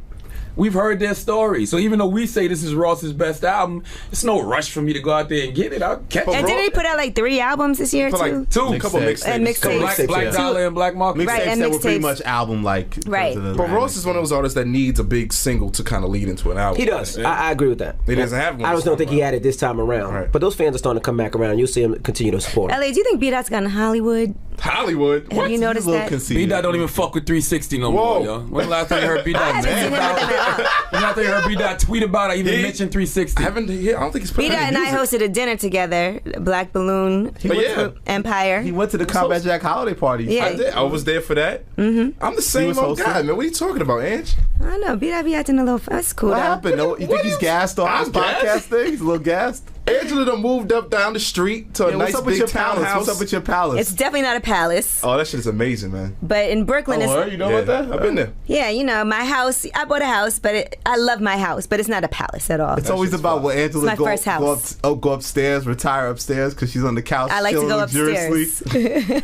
we've heard their story. So even though we say this is Ross's best album, it's no rush for me to go out there and get it. I'll catch it. And didn't he put out like 3 albums this year too? Like two, couple mixtapes. And mixtapes. Black Dollar and Black Market. Mixtapes and that were pretty mixtapes. much album-like. Right. But Ross is one of those artists that needs a big single to kind of lead into an album. He does. Yeah. I agree with that. He doesn't have one. I just don't think he had it this time around. Right. But those fans are starting to come back around. You'll see him continue to support him. LA, do you think B-Dot's gone to Hollywood? Hollywood. Have you noticed that? B-Dot don't even fuck with 360 no more, yo. When the last time you heard B-Dot I haven't seen him about? When the last time you heard B-Dot tweet about it, even mention 360? I don't think he's put B-Dot and I hosted a dinner together, Black Balloon Empire. He went to the Combat Jack holiday party. Yeah. I did. I was there for that. Mm-hmm. I'm the same old guy, man. What are you talking about, Ange? I know, B-Dot be acting a little, that's cool What though. happened? No, you think he's gassed on his I'm gassed. podcast thing? He's a little gassed. Angela done moved up down the street to a nice What's up with big your palace? townhouse. What's up with your palace? It's definitely not a palace, Oh, that shit is amazing, man. but in Brooklyn, it's, you know Yeah, about that? I've been there. yeah, you know, my house, I bought a house, but I love my house, but it's not a palace at all. It's always about what Angela It's my first house. go upstairs, retire upstairs because she's on the couch. I like to chilling go luxuriously. upstairs.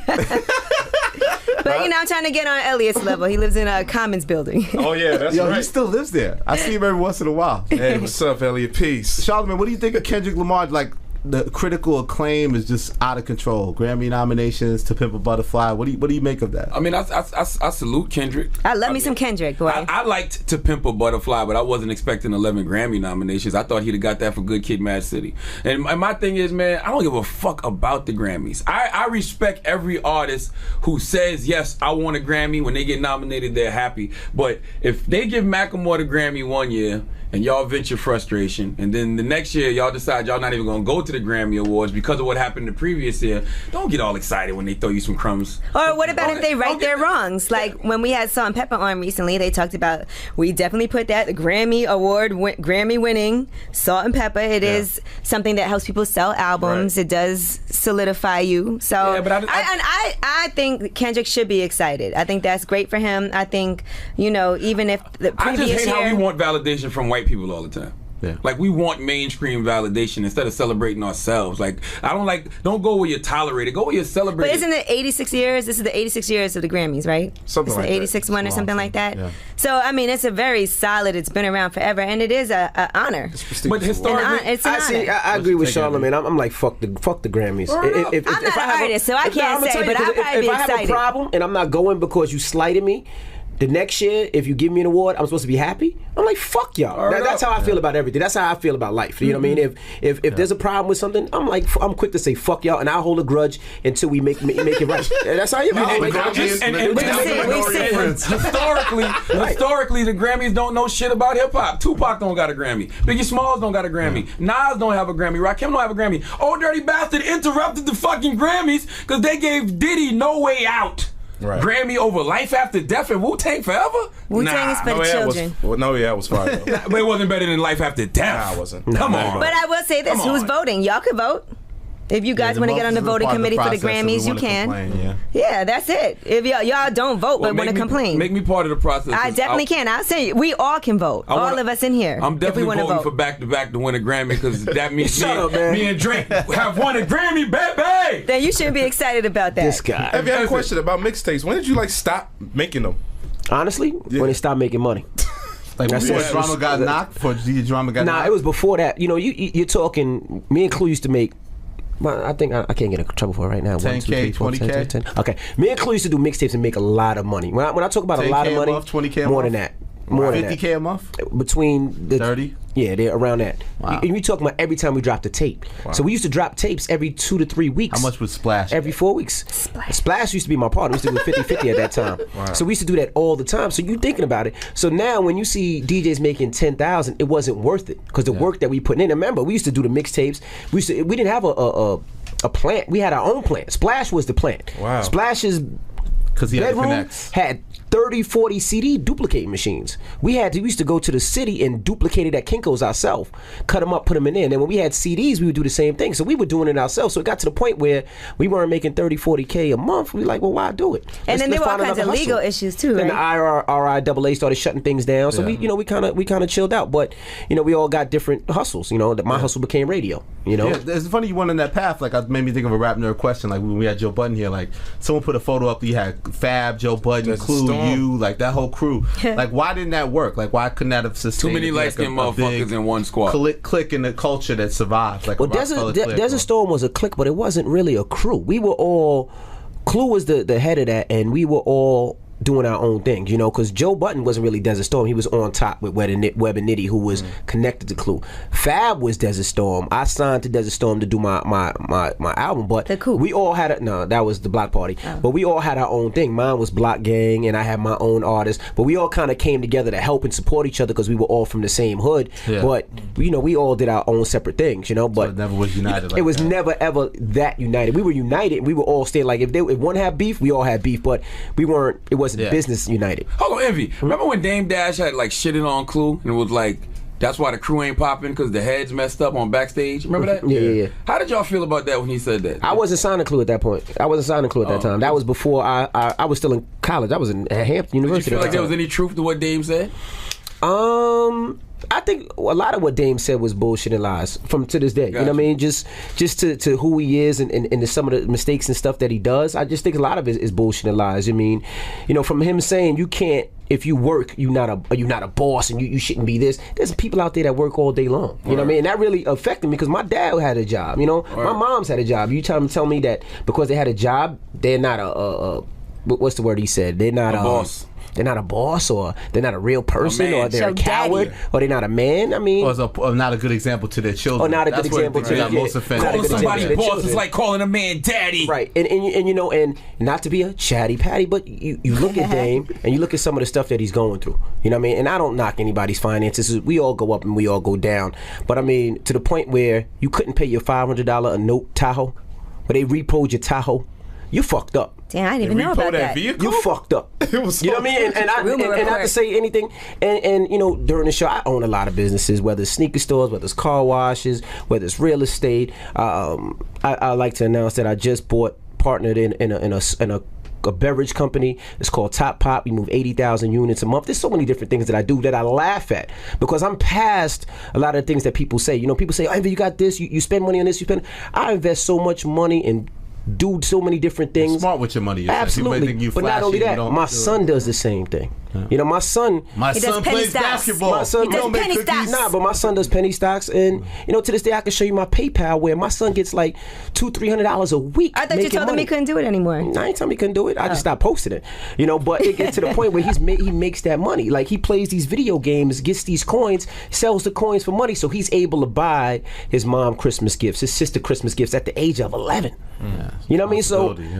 But you know, I'm trying to get on Elliot's level. He lives in a Commons building. Oh yeah, that's Yo, right. he still lives there. I see him every once in a while. Hey, what's up, Elliot? Peace. Charlamagne, what do you think of Kendrick Lamar? Like, the critical acclaim is just out of control. Grammy nominations, To Pimp a Butterfly. What do you make of that? I mean, I salute Kendrick. I love me some Kendrick, boy. I liked To Pimp a Butterfly, but I wasn't expecting 11 Grammy nominations. I thought he'd have got that for Good Kid, Mad City. And my thing is, man, I don't give a fuck about the Grammys. I respect every artist who says, yes, I want a Grammy. When they get nominated, they're happy. But if they give Macklemore the Grammy one year, and y'all vent your frustration, and then the next year y'all decide y'all not even gonna go to the Grammy Awards because of what happened the previous year, don't get all excited when they throw you some crumbs. Or what about if they right their wrongs? Like when we had Salt and Pepper on recently, they talked about, we definitely put that, the Grammy Award, Grammy winning Salt and Pepper. It is something that helps people sell albums. It does solidify you. So I think Kendrick should be excited. I think that's great for him. I think, even if the previous I just hate year, how we want validation from white people all the time. Yeah. Like we want mainstream validation instead of celebrating ourselves. Like don't go where you're tolerated, go where you're celebrated. But isn't it 86 years? This is the 86 years of the Grammys, right? Something it's like the 86 one or something like that. Yeah. So I mean, it's a very solid. It's been around forever, and it is a honor. But historically, it's an honor. I agree with Charlamagne. I'm like fuck the Grammys. I'm not an artist, so I can't say. But I'll probably be excited. If I have a problem and I'm not going because you slighted me, the next year, if you give me an award, I'm supposed to be happy. I'm like, fuck y'all. That's how I feel about everything. That's how I feel about life. You know what I mean? If there's a problem with something, I'm quick to say fuck y'all, and I'll hold a grudge until we make it right. That's how you feel. Historically, the Grammys don't know shit about hip hop. Tupac don't got a Grammy. Biggie Smalls don't got a Grammy. Nas don't have a Grammy. Rakim don't have a Grammy. Old Dirty Bastard interrupted the fucking Grammys because they gave Diddy No Way Out. Right. Grammy over Life After Death and Wu-Tang Forever? Wu-Tang is for the children. It was fire. But it wasn't better than Life After Death. Nah, it wasn't. Come on. But I will say this, who's voting? Y'all could vote. If you guys want to get on the voting committee for the Grammys, you can. Yeah, that's it. If y'all don't vote but want to complain, make me part of the process. I definitely can. I'll say we all can vote. All of us in here. I'm definitely voting for back-to-back to win a Grammy because that means me and Drake have won a Grammy, baby. Then you should be excited about that. This guy. Have you had a question about mixtapes? When did you stop making them? Honestly, when they stopped making money. Like before Drama got knocked? Nah, it was before that. You're talking. Me and Clue used to make. Well, I think I can't get in trouble for it right now. 10K, 20K. 10. Okay, me and Clue used to do mixtapes and make a lot of money. When I talk about a lot of money, 20K more than that. More than 50K a month? Between the 30? Yeah, they're around that. Wow. And we talking about every time we dropped a tape. Wow. So we used to drop tapes every 2 to 3 weeks. How much was Splash? Every 4 weeks. Splash used to be my partner. We used to do 50-50 at that time. Wow. So we used to do that all the time. So you thinking about it. So now when you see DJs making 10,000, it wasn't worth it because the work that we put in. Remember, we used to do the mixtapes. We didn't have a plant. We had our own plant. Splash was the plant. Wow. Splash's bedroom had 30, 40 CD duplicating machines. We used to go to the city and duplicate it at Kinko's ourselves, cut them up, put them in there. And then when we had CDs, we would do the same thing. So we were doing it ourselves. So it got to the point where we weren't making 30, 40K a month. We were like, well, why do it? And then there were all kinds of legal issues too, right? And the RIAA started shutting things down. So we kind of chilled out. But we all got different hustles. My hustle became radio. Yeah, it's funny you went on that path. Like, it made me think of a rap nerd question. Like when we had Joe Budden here, like someone put a photo up. You had Fab, Joe Budden, Clue, you, like that whole crew. Like, why didn't that work? Like, why couldn't that have sustained? Too many light-skinned motherfuckers in one squad. Click in the culture that survived. Like, Desert Storm was a clique, but it wasn't really a crew. We were all. Clue was the head of that, and we were all doing our own thing, because Joe Budden wasn't really Desert Storm. He was on top with Webb and Nitty, who was connected to Clue. Fab was Desert Storm. I signed to Desert Storm to do my album, but we all had that was the Block Party. Oh. But we all had our own thing. Mine was Block Gang, and I had my own artist. But we all kind of came together to help and support each other because we were all from the same hood. Yeah. But we all did our own separate things, But so it never was united. It was never ever that united. We were united. We were all staying like if one had beef, we all had beef, but we weren't. It wasn't business united. Hold on, Envy. Remember when Dame Dash had shitting on Clue and it was like that's why the crew ain't popping because the heads messed up on backstage? Remember that? Yeah. How did y'all feel about that when he said that? I wasn't signing Clue at that point. I wasn't signing Clue at that time. That was before I was still in college. I was in Hampton University. Did you feel like there was any truth to what Dame said? I think a lot of what Dame said was bullshit and lies to this day. Gotcha. You know what I mean? Just to who he is and to some of the mistakes and stuff that he does. I just think a lot of it is bullshit and lies. I mean, from him saying you can't, if you work, you're not a boss and you shouldn't be this. There's people out there that work all day long. You know what I mean? And that really affected me because my dad had a job. My mom's had a job. You tell me that because they had a job, they're not a what's the word he said? They're not a boss. they're not a boss, or they're not a real person, or they're a coward, or they're not a man. I mean, or not a good example to their children. Or not a good example to their most offended. Calling somebody boss is like calling a man daddy. Right, and you know, and not to be a chatty patty, but you look at Dame and you look at some of the stuff that he's going through. You know what I mean? And I don't knock anybody's finances. We all go up and we all go down. But I mean, to the point where you couldn't pay your $500 a note Tahoe, but they repoed your Tahoe, you fucked up. Damn, I didn't even know about that. Vehicle? You fucked up. It was you know what I mean? And not to say anything. And you know, during the show, I own a lot of businesses, whether it's sneaker stores, whether it's car washes, whether it's real estate. I like to announce that I just partnered in a beverage company. It's called Top Pop. We move 80,000 units a month. There's so many different things that I do that I laugh at because I'm past a lot of the things that people say. You know, people say, oh, you got this, you spend money on this, I invest so much money in do so many different things. You're smart with your money. Absolutely. But not only that, my son does the same thing. You know, my son plays basketball. My son does penny stocks. Nah, but my son does penny stocks, and you know, to this day, I can show you my PayPal where my son gets like $200-300 a week. I thought you told him he couldn't do it anymore. I ain't telling him he couldn't do it. I just stopped posting it. You know, but it gets to the point where he makes that money. Like he plays these video games, gets these coins, sells the coins for money, so he's able to buy his mom Christmas gifts, his sister Christmas gifts at the age of 11. You know what I mean?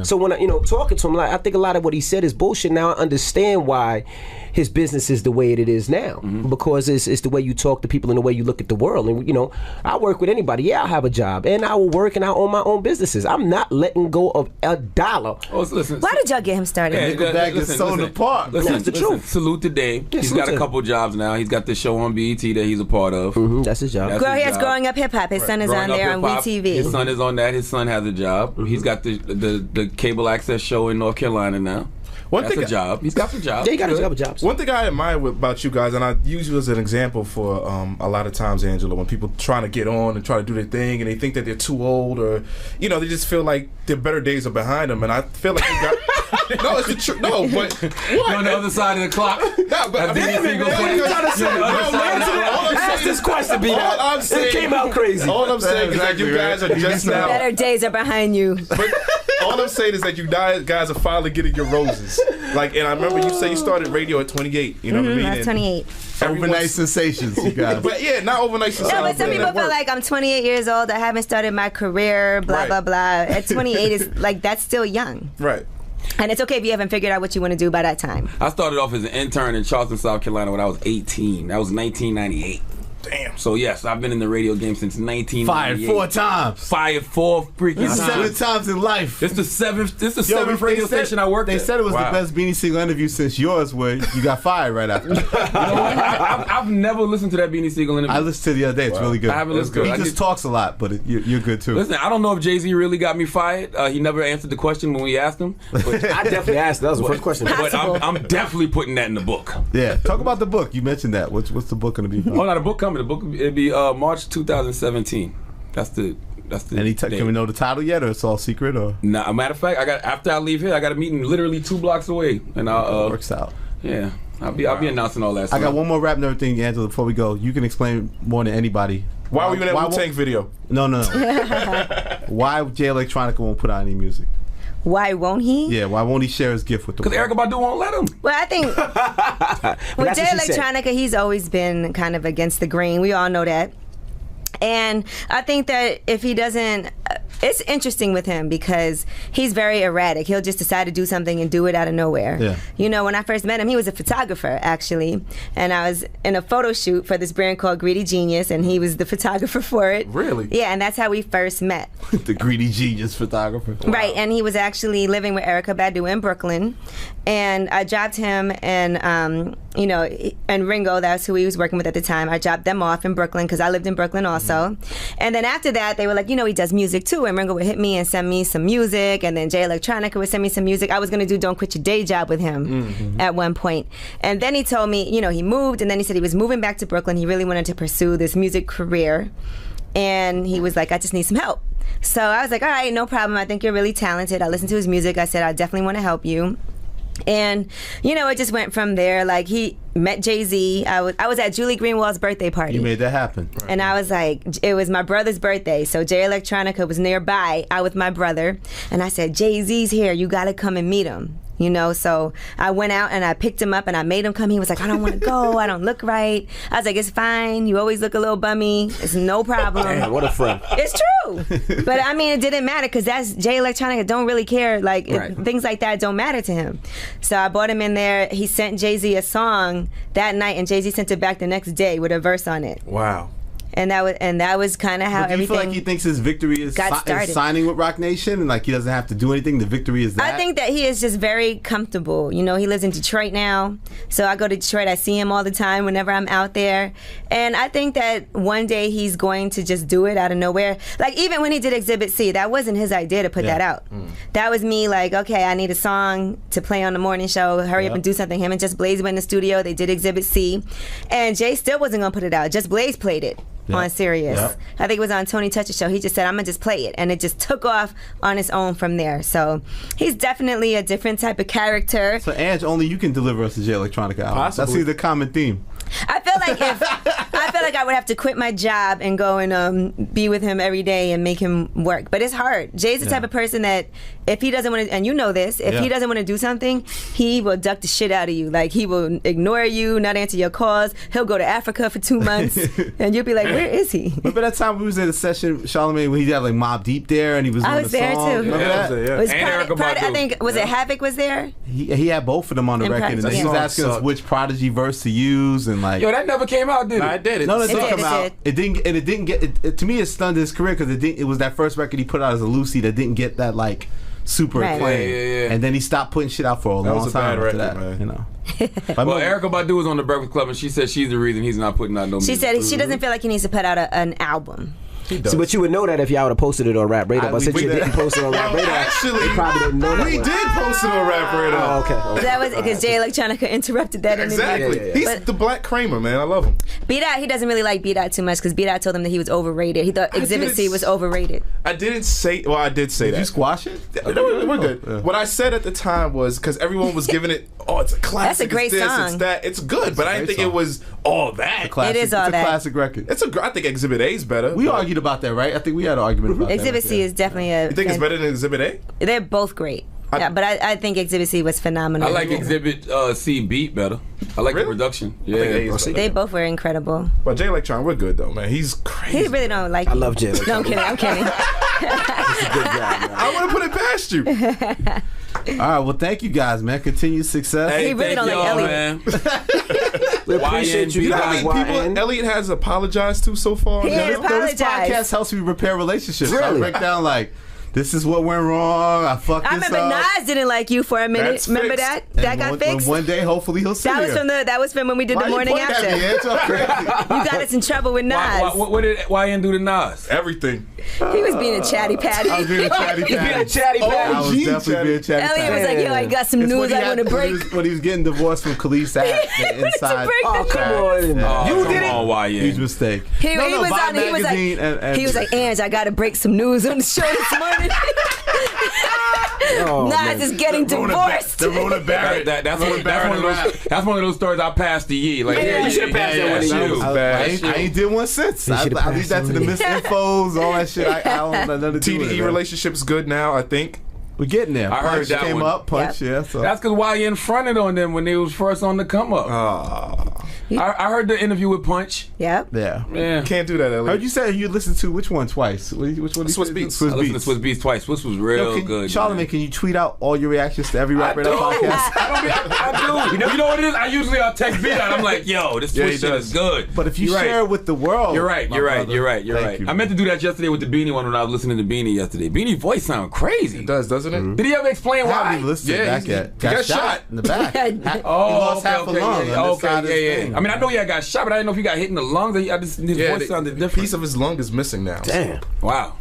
So when I, talking to him, like I think a lot of what he said is bullshit. Now I understand why his business is the way it is now, because it's the way you talk to people and the way you look at the world. And I work with anybody. Yeah, I have a job and I will work and I own my own businesses. I'm not letting go of a dollar. Why did y'all get him started? Nickelback is sold apart. That's the truth. Salute to Dame. He's got a couple jobs now. He's got the show on BET that he's a part of. That's his job. He has Growing Up Hip Hop. His son is on there on WeTV. His son is on that. His son has a job. He's got the cable access show in North Carolina now. That's a job. He's got some jobs. Yeah, he got a couple jobs. One thing I admire about you guys, and I use you as an example for a lot of times, Angela, when people trying to get on and try to do their thing, and they think that they're too old, or they just feel like their better days are behind them. And I feel like you got no, it's the truth. No, but what? On the other side of the clock. No, but ask this question, B. It came out crazy. All I'm saying is that you guys are just now. Better days are behind you. But all I'm saying is that you guys are finally getting your roses. Like, and I remember you say you started radio at 28. You know what I mean? I was 28. Overnight sensations, you guys. But yeah, not overnight sensations. No, but some people feel like I'm 28 years old. I haven't started my career. Blah blah blah. At 28 is like that's still young. Right. And it's okay if you haven't figured out what you want to do by that time. I started off as an intern in Charleston, South Carolina when I was 18. That was 1998. Damn. So yes, I've been in the radio game since 1998. Fired 4 times. Fired 4 freaking times. 7 times in life. It's the seventh radio station I worked at. They said it was the best Beanie Siegel interview since yours, where you got fired right after. I've never listened to that Beanie Siegel interview. I listened to it the other day. It's really good. I haven't listened to it. He just talks a lot, but you're good too. Listen, I don't know if Jay-Z really got me fired. He never answered the question when we asked him. But I definitely asked. That was the first question. But I'm definitely putting that in the book. Yeah, talk about the book. You mentioned that. What's the book going to be? Oh, no, the book coming. The book it'd be March 2017. That's the. Can we know the title yet, or it's all secret? Or nah, matter of fact, after I leave here, I got a meeting literally 2 blocks away, and I'll works out. Yeah, I'll be announcing all that. I got one more rap nerd thing, Angela. Before we go, you can explain more than anybody. Why were you in that Wu-Tang video? No. Why Jay Electronica won't put out any music? Why won't he? Yeah, why won't he share his gift with the world? Because Erykah Badu won't let him. Well, I think with Jay Electronica, he's always been kind of against the grain. We all know that. And I think that if he doesn't, it's interesting with him because he's very erratic. He'll just decide to do something and do it out of nowhere. Yeah. When I first met him, he was a photographer, actually. And I was in a photo shoot for this brand called Greedy Genius, and he was the photographer for it. Really? Yeah, and that's how we first met. The Greedy Genius photographer. Wow. Right, and he was actually living with Erykah Badu in Brooklyn. And I dropped him and, and Ringo, that's who he was working with at the time. I dropped them off in Brooklyn because I lived in Brooklyn also. And then after that, they were like, he does music too. And Ringo would hit me and send me some music. And then Jay Electronica would send me some music. I was going to do Don't Quit Your Day Job with him at one point. And then he told me, he moved. And then he said he was moving back to Brooklyn. He really wanted to pursue this music career. And he was like, I just need some help. So I was like, all right, no problem. I think you're really talented. I listened to his music. I said, I definitely want to help you. And it just went from there. Like, he met Jay-Z. I was at Julie Greenwald's birthday party. You made that happen. And I was like, it was my brother's birthday, so Jay Electronica was nearby. I with my brother, and I said, Jay-Z's here. You got to come and meet him. You know, so I went out and I picked him up and I made him come. He was like, I don't want to go. I don't look right. I was like, it's fine. You always look a little bummy. It's no problem. Man, what a friend. It's true. But I mean, it didn't matter because that's Jay Electronica. Don't really care. Like, things like that don't matter to him. So I brought him in there. He sent Jay-Z a song that night and Jay-Z sent it back the next day with a verse on it. Wow. And that was kind of how But do you everything. feel like he thinks his victory is started. signing with Rock Nation, and like he doesn't have to do anything? The victory is that. I think that he is just very comfortable. You know, he lives in Detroit now, so I go to Detroit. I see him all the time whenever I'm out there, and I think that one day he's going to just do it out of nowhere. Like even when he did Exhibit C, that wasn't his idea to put that out. That was me like, okay, I need a song to play on the morning show. Hurry up and do something. Him and Just Blaze went in the studio. They did Exhibit C, and Jay still wasn't gonna put it out. Just Blaze played it. On Sirius. I think it was on Tony Touch's show. He just said, I'm going to just play it. And it just took off on its own from there. So he's definitely a different type of character. So, Ange, only you can deliver us a Jay Electronica album. Possibly. That seems the common theme. I feel like I would have to quit my job and go and be with him every day and make him work. But it's hard. Jay's the type of person that if he doesn't want to, and you know this, if he doesn't want to do something, he will duck the shit out of you. Like he will ignore you, not answer your calls. He'll go to Africa for 2 months, and you'll be like, "Where is he?" Remember that time we was at a session, Charlamagne, when he had like Mobb Deep there, and he was doing I was there song? too. Remember that? It was I think was it Havoc was there? He had both of them on the record, and he was asking us which Prodigy verse to use, and like, yo, that never came out, did it? No, I did it. No, it did come it out. did. It didn't, and it didn't get. To me, it stunned his career because it was that first record he put out as a Lucy that didn't get that like super acclaim, and then he stopped putting shit out for a long time after that. Man. You know. Well, Erykah Badu was on the Breakfast Club, and she said she's the reason he's not putting out no music. She said she doesn't feel like he needs to put out an album. See, but you would know that if y'all would have posted it on Rap Radar. But since you didn't post it on Rap Radar, actually, they probably didn't know that. We did post it on Rap Radar. Oh, okay. That was because Jay Electronica interrupted that interview. Exactly. He's the Black Kramer, man. I love him. B-Dot, he doesn't really like B-Dot too much because B-Dot told him that he was overrated. He thought Exhibit C was overrated. I didn't say. Well, I did say that. Did you squash it? No, we're good. What I said at the time was because everyone was giving it. Oh, it's a classic. That's a great it's this, song. It's that. It's good, but I didn't think it was all that. Classic. It is all it's that. a classic record. I think Exhibit A is better. We argued about that, right? I think we had an argument about Exhibit that. C is definitely a. You think it's better than Exhibit A? They're both great. Yeah, but I think Exhibit C was phenomenal. I like Exhibit C beat better. I like the production. Yeah, they both were incredible. But Jay Electron, we're good though, man. He's crazy. He really don't like. I love Jay. No, I'm kidding. I'm kidding. I want to put it past you. All right, well, thank you guys, man. Continued success. Hey, He really don't like Elliot. man. We appreciate you You know guys. how many people Elliot has apologized to so far? He has This apologized. podcast helps me repair relationships. I Really? break down like, this is what went wrong. I fucked I this remember up. Nas didn't like you for a minute. That's Remember fixed. that? And That got fixed. One day, hopefully, he'll see That was from when we did the morning after. You got us in trouble with Nas. What did YN do to Nas? Everything. He was being a chatty patty. I was being a chatty Being a patty. chatty patty. I was definitely being a chatty Elliot was patty. like, yo, I got some It's news when he I want to had- break. when he was getting divorced from Khalif Saad, the inside. break Oh, come on. You did it. Huge mistake. He No, was Vibe on. He was magazine like, and- he was like, Ange, I got to break some news on the show this morning. Oh, Nas man. is getting divorced. The Rona Barrett. That's one of those stories I passed to ye. Like, Yeah, you should have passed that one to that you. was I bad. ain't did one since. I should've leave that to the misinfos, all that shit. I don't have nothing to do with it, TDE man. relationship's good now, I think. We're getting there. I heard Punch that came one. up. Punch, Yep. yeah. So. That's because YN fronted on them when they was first on the come up. I heard the interview with Punch. Yep. yeah. Yeah. Can't do that, Elliot. Heard you say you listened to which one twice? Which one? Swiss Beats. Swiss I listened to Beats. Swiss Beats twice. Swiss was real good. Charlamagne, can you tweet out all your reactions to every I Rap do. Radar podcast? I do. You know what it is? I usually text B out. I'm like, yo, this Yeah, Swiss he shit does. is good. But if you You're share right. it with the world, You're right. my You're right. brother, You're right. You're thank right. you. I meant to do that yesterday with the Beanie one when I was listening to Beanie yesterday. Beanie voice sound crazy. It does, doesn't it? Did he ever explain I haven't why? even listened to Yeah, it back he yet. got shot in the back. He Oh, lost okay, half a okay, lung. yeah, on this side of his yeah. thing. I mean, I know he got shot, but I didn't know if he got hit in the lungs. His voice sounded a different. piece of his lung is missing now. Damn. Wow.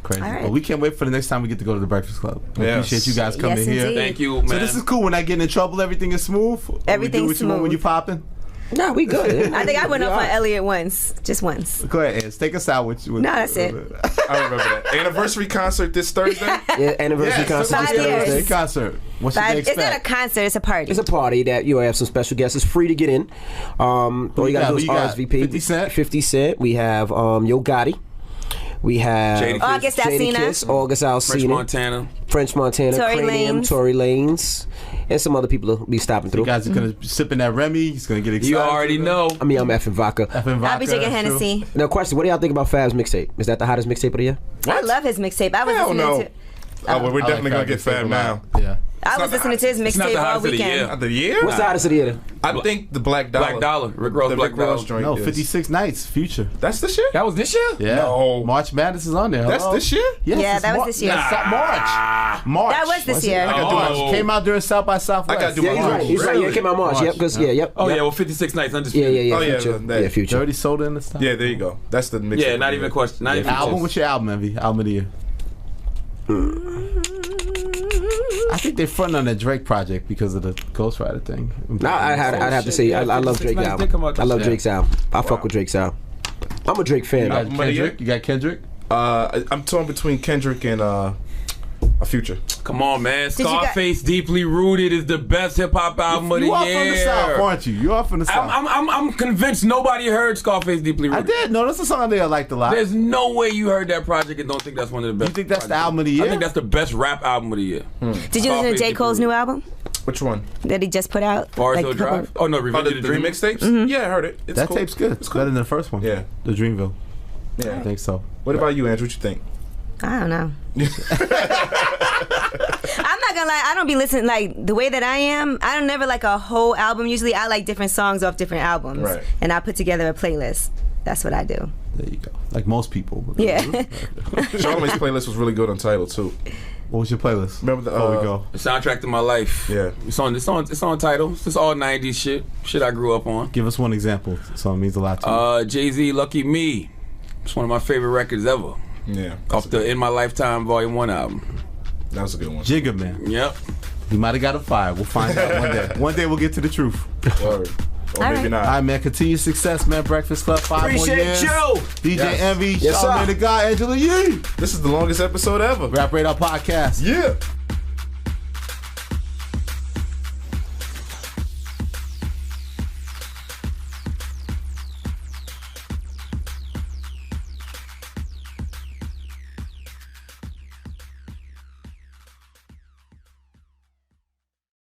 Crazy. All right. Well, we can't wait for the next time we get to go to the Breakfast Club. We Yes. appreciate you guys coming Yes, here. indeed. Thank you, man. So this is cool. When I get in trouble, everything is smooth. Or Everything's we do what you want when smooth. you popping. Nah, we good. I think I went off on Elliot once. Just once. Go ahead, Ed. Take us out with you. No, that's it. I remember that. Anniversary concert this Thursday. Yeah, anniversary Yes, concert. 5 this years. Thursday. concert. What should they It's not a expect? concert. It's a party. It's a party that you have some special guests. It's free to get in. All you gotta do Who is you got? RSVP. 50 Cent? 50 Cent. We have Yo Gotti. We have August Alsina. August Alsina. French Montana. Tory Cranium, Lanez. Tory Lanez. And some other people will be stopping through. You guys are going to sip in that Remy. He's going to get excited. You already know. I mean, I'm effing vodka. I'll be drinking Hennessy. Now, question, what do y'all think about Fab's mixtape? Is that the hottest mixtape of the year? I love his mixtape. I was Hell listening no. to. Oh, well, we're definitely going to get Fab now. Yeah. I was listening to his It's not mixtape the all hottest of the weekend. year. The year? What's the hottest of the year? I think the Black Dollar. Black Dollar. Rick Ross The Black Rick Ross Dollar. joint No, is- 56 Nights, Future. That's the shit? That was this year? Yeah. No. March Madness is on there. That's Hello? this year? Yes, Yeah, it's that was this year. Yes, March. That was this year. I gotta do March. Came out during South by Southwest. I gotta do Yeah, he's March. right. He's right. Yeah, it came out March. Yep. Cause, yep. Oh, yep. yeah, well, 56 Nights, Yeah, undisputed. yeah, yeah. Oh, yeah, Future. that- Yeah, Future. Dirty Soda in the stuff. Yeah, there you go. That's the mix. Yeah, not even a question. Not even a Album? question. What's your album, Envy? Album of the year. I think they're fronting on that Drake project because of the Ghost Rider thing. No, I'd have to say I love 56 Drake's Nights album. did come out I love this year. Drake's album. I fuck with Drake's album. I'm a Drake fan. You got Album of the year? Kendrick? You got Kendrick? I'm torn between Kendrick and a Future. Come on, man. you got- Scarface Deeply Rooted is the best hip hop album of the You year. are from the South, aren't you? You are from the South. I'm convinced nobody heard Scarface Deeply I Rooted. did. No, that's a song that I liked a lot. There's no way you heard that project and don't think that's one of the best. You think that's the projects. album of the year? I think that's the best rap album of the year. Did you listen to Scarface J. Cole's Deeply new album Which one? that he just put out? Forest Hill Like, couple- Drive. Oh no, Oh, Revenge the of the Dream. mixtapes? Yeah, I heard it. It's that cool. tape's good. It's better than the first one. Yeah. The Dreamville. Yeah. I think so. What about you, Andrew? What you think? I don't know. I'm not gonna lie, I don't be listening like the way that I am. I don't never like a whole album. Usually I like different songs off different albums. Right. And I put together a playlist. That's what I do. There you go. Like most people. Yeah. Charlamagne's playlist was really good on Tidal too. What was your playlist? Remember the Before we go. The soundtrack to my life. Yeah. It's on title. It's just all 90s shit. Shit I grew up on. Give us one example. So it means a lot to you. Jay-Z, Lucky Me. It's one of my favorite records ever. Yeah. Off the In My Lifetime Volume 1 album. That was a good one. Jigga Man. Yep. You might have got a fire. We'll find out one day. One day we'll get to the truth. Word. Or All maybe right. not. All right, man. Continued success, man. Breakfast Club, 5 more Appreciate years. you. DJ Yes. Envy, Yes, sir. Charlamagne the Guy, Angela Yee. This is the longest episode ever. Rap Radar Podcast. Yeah.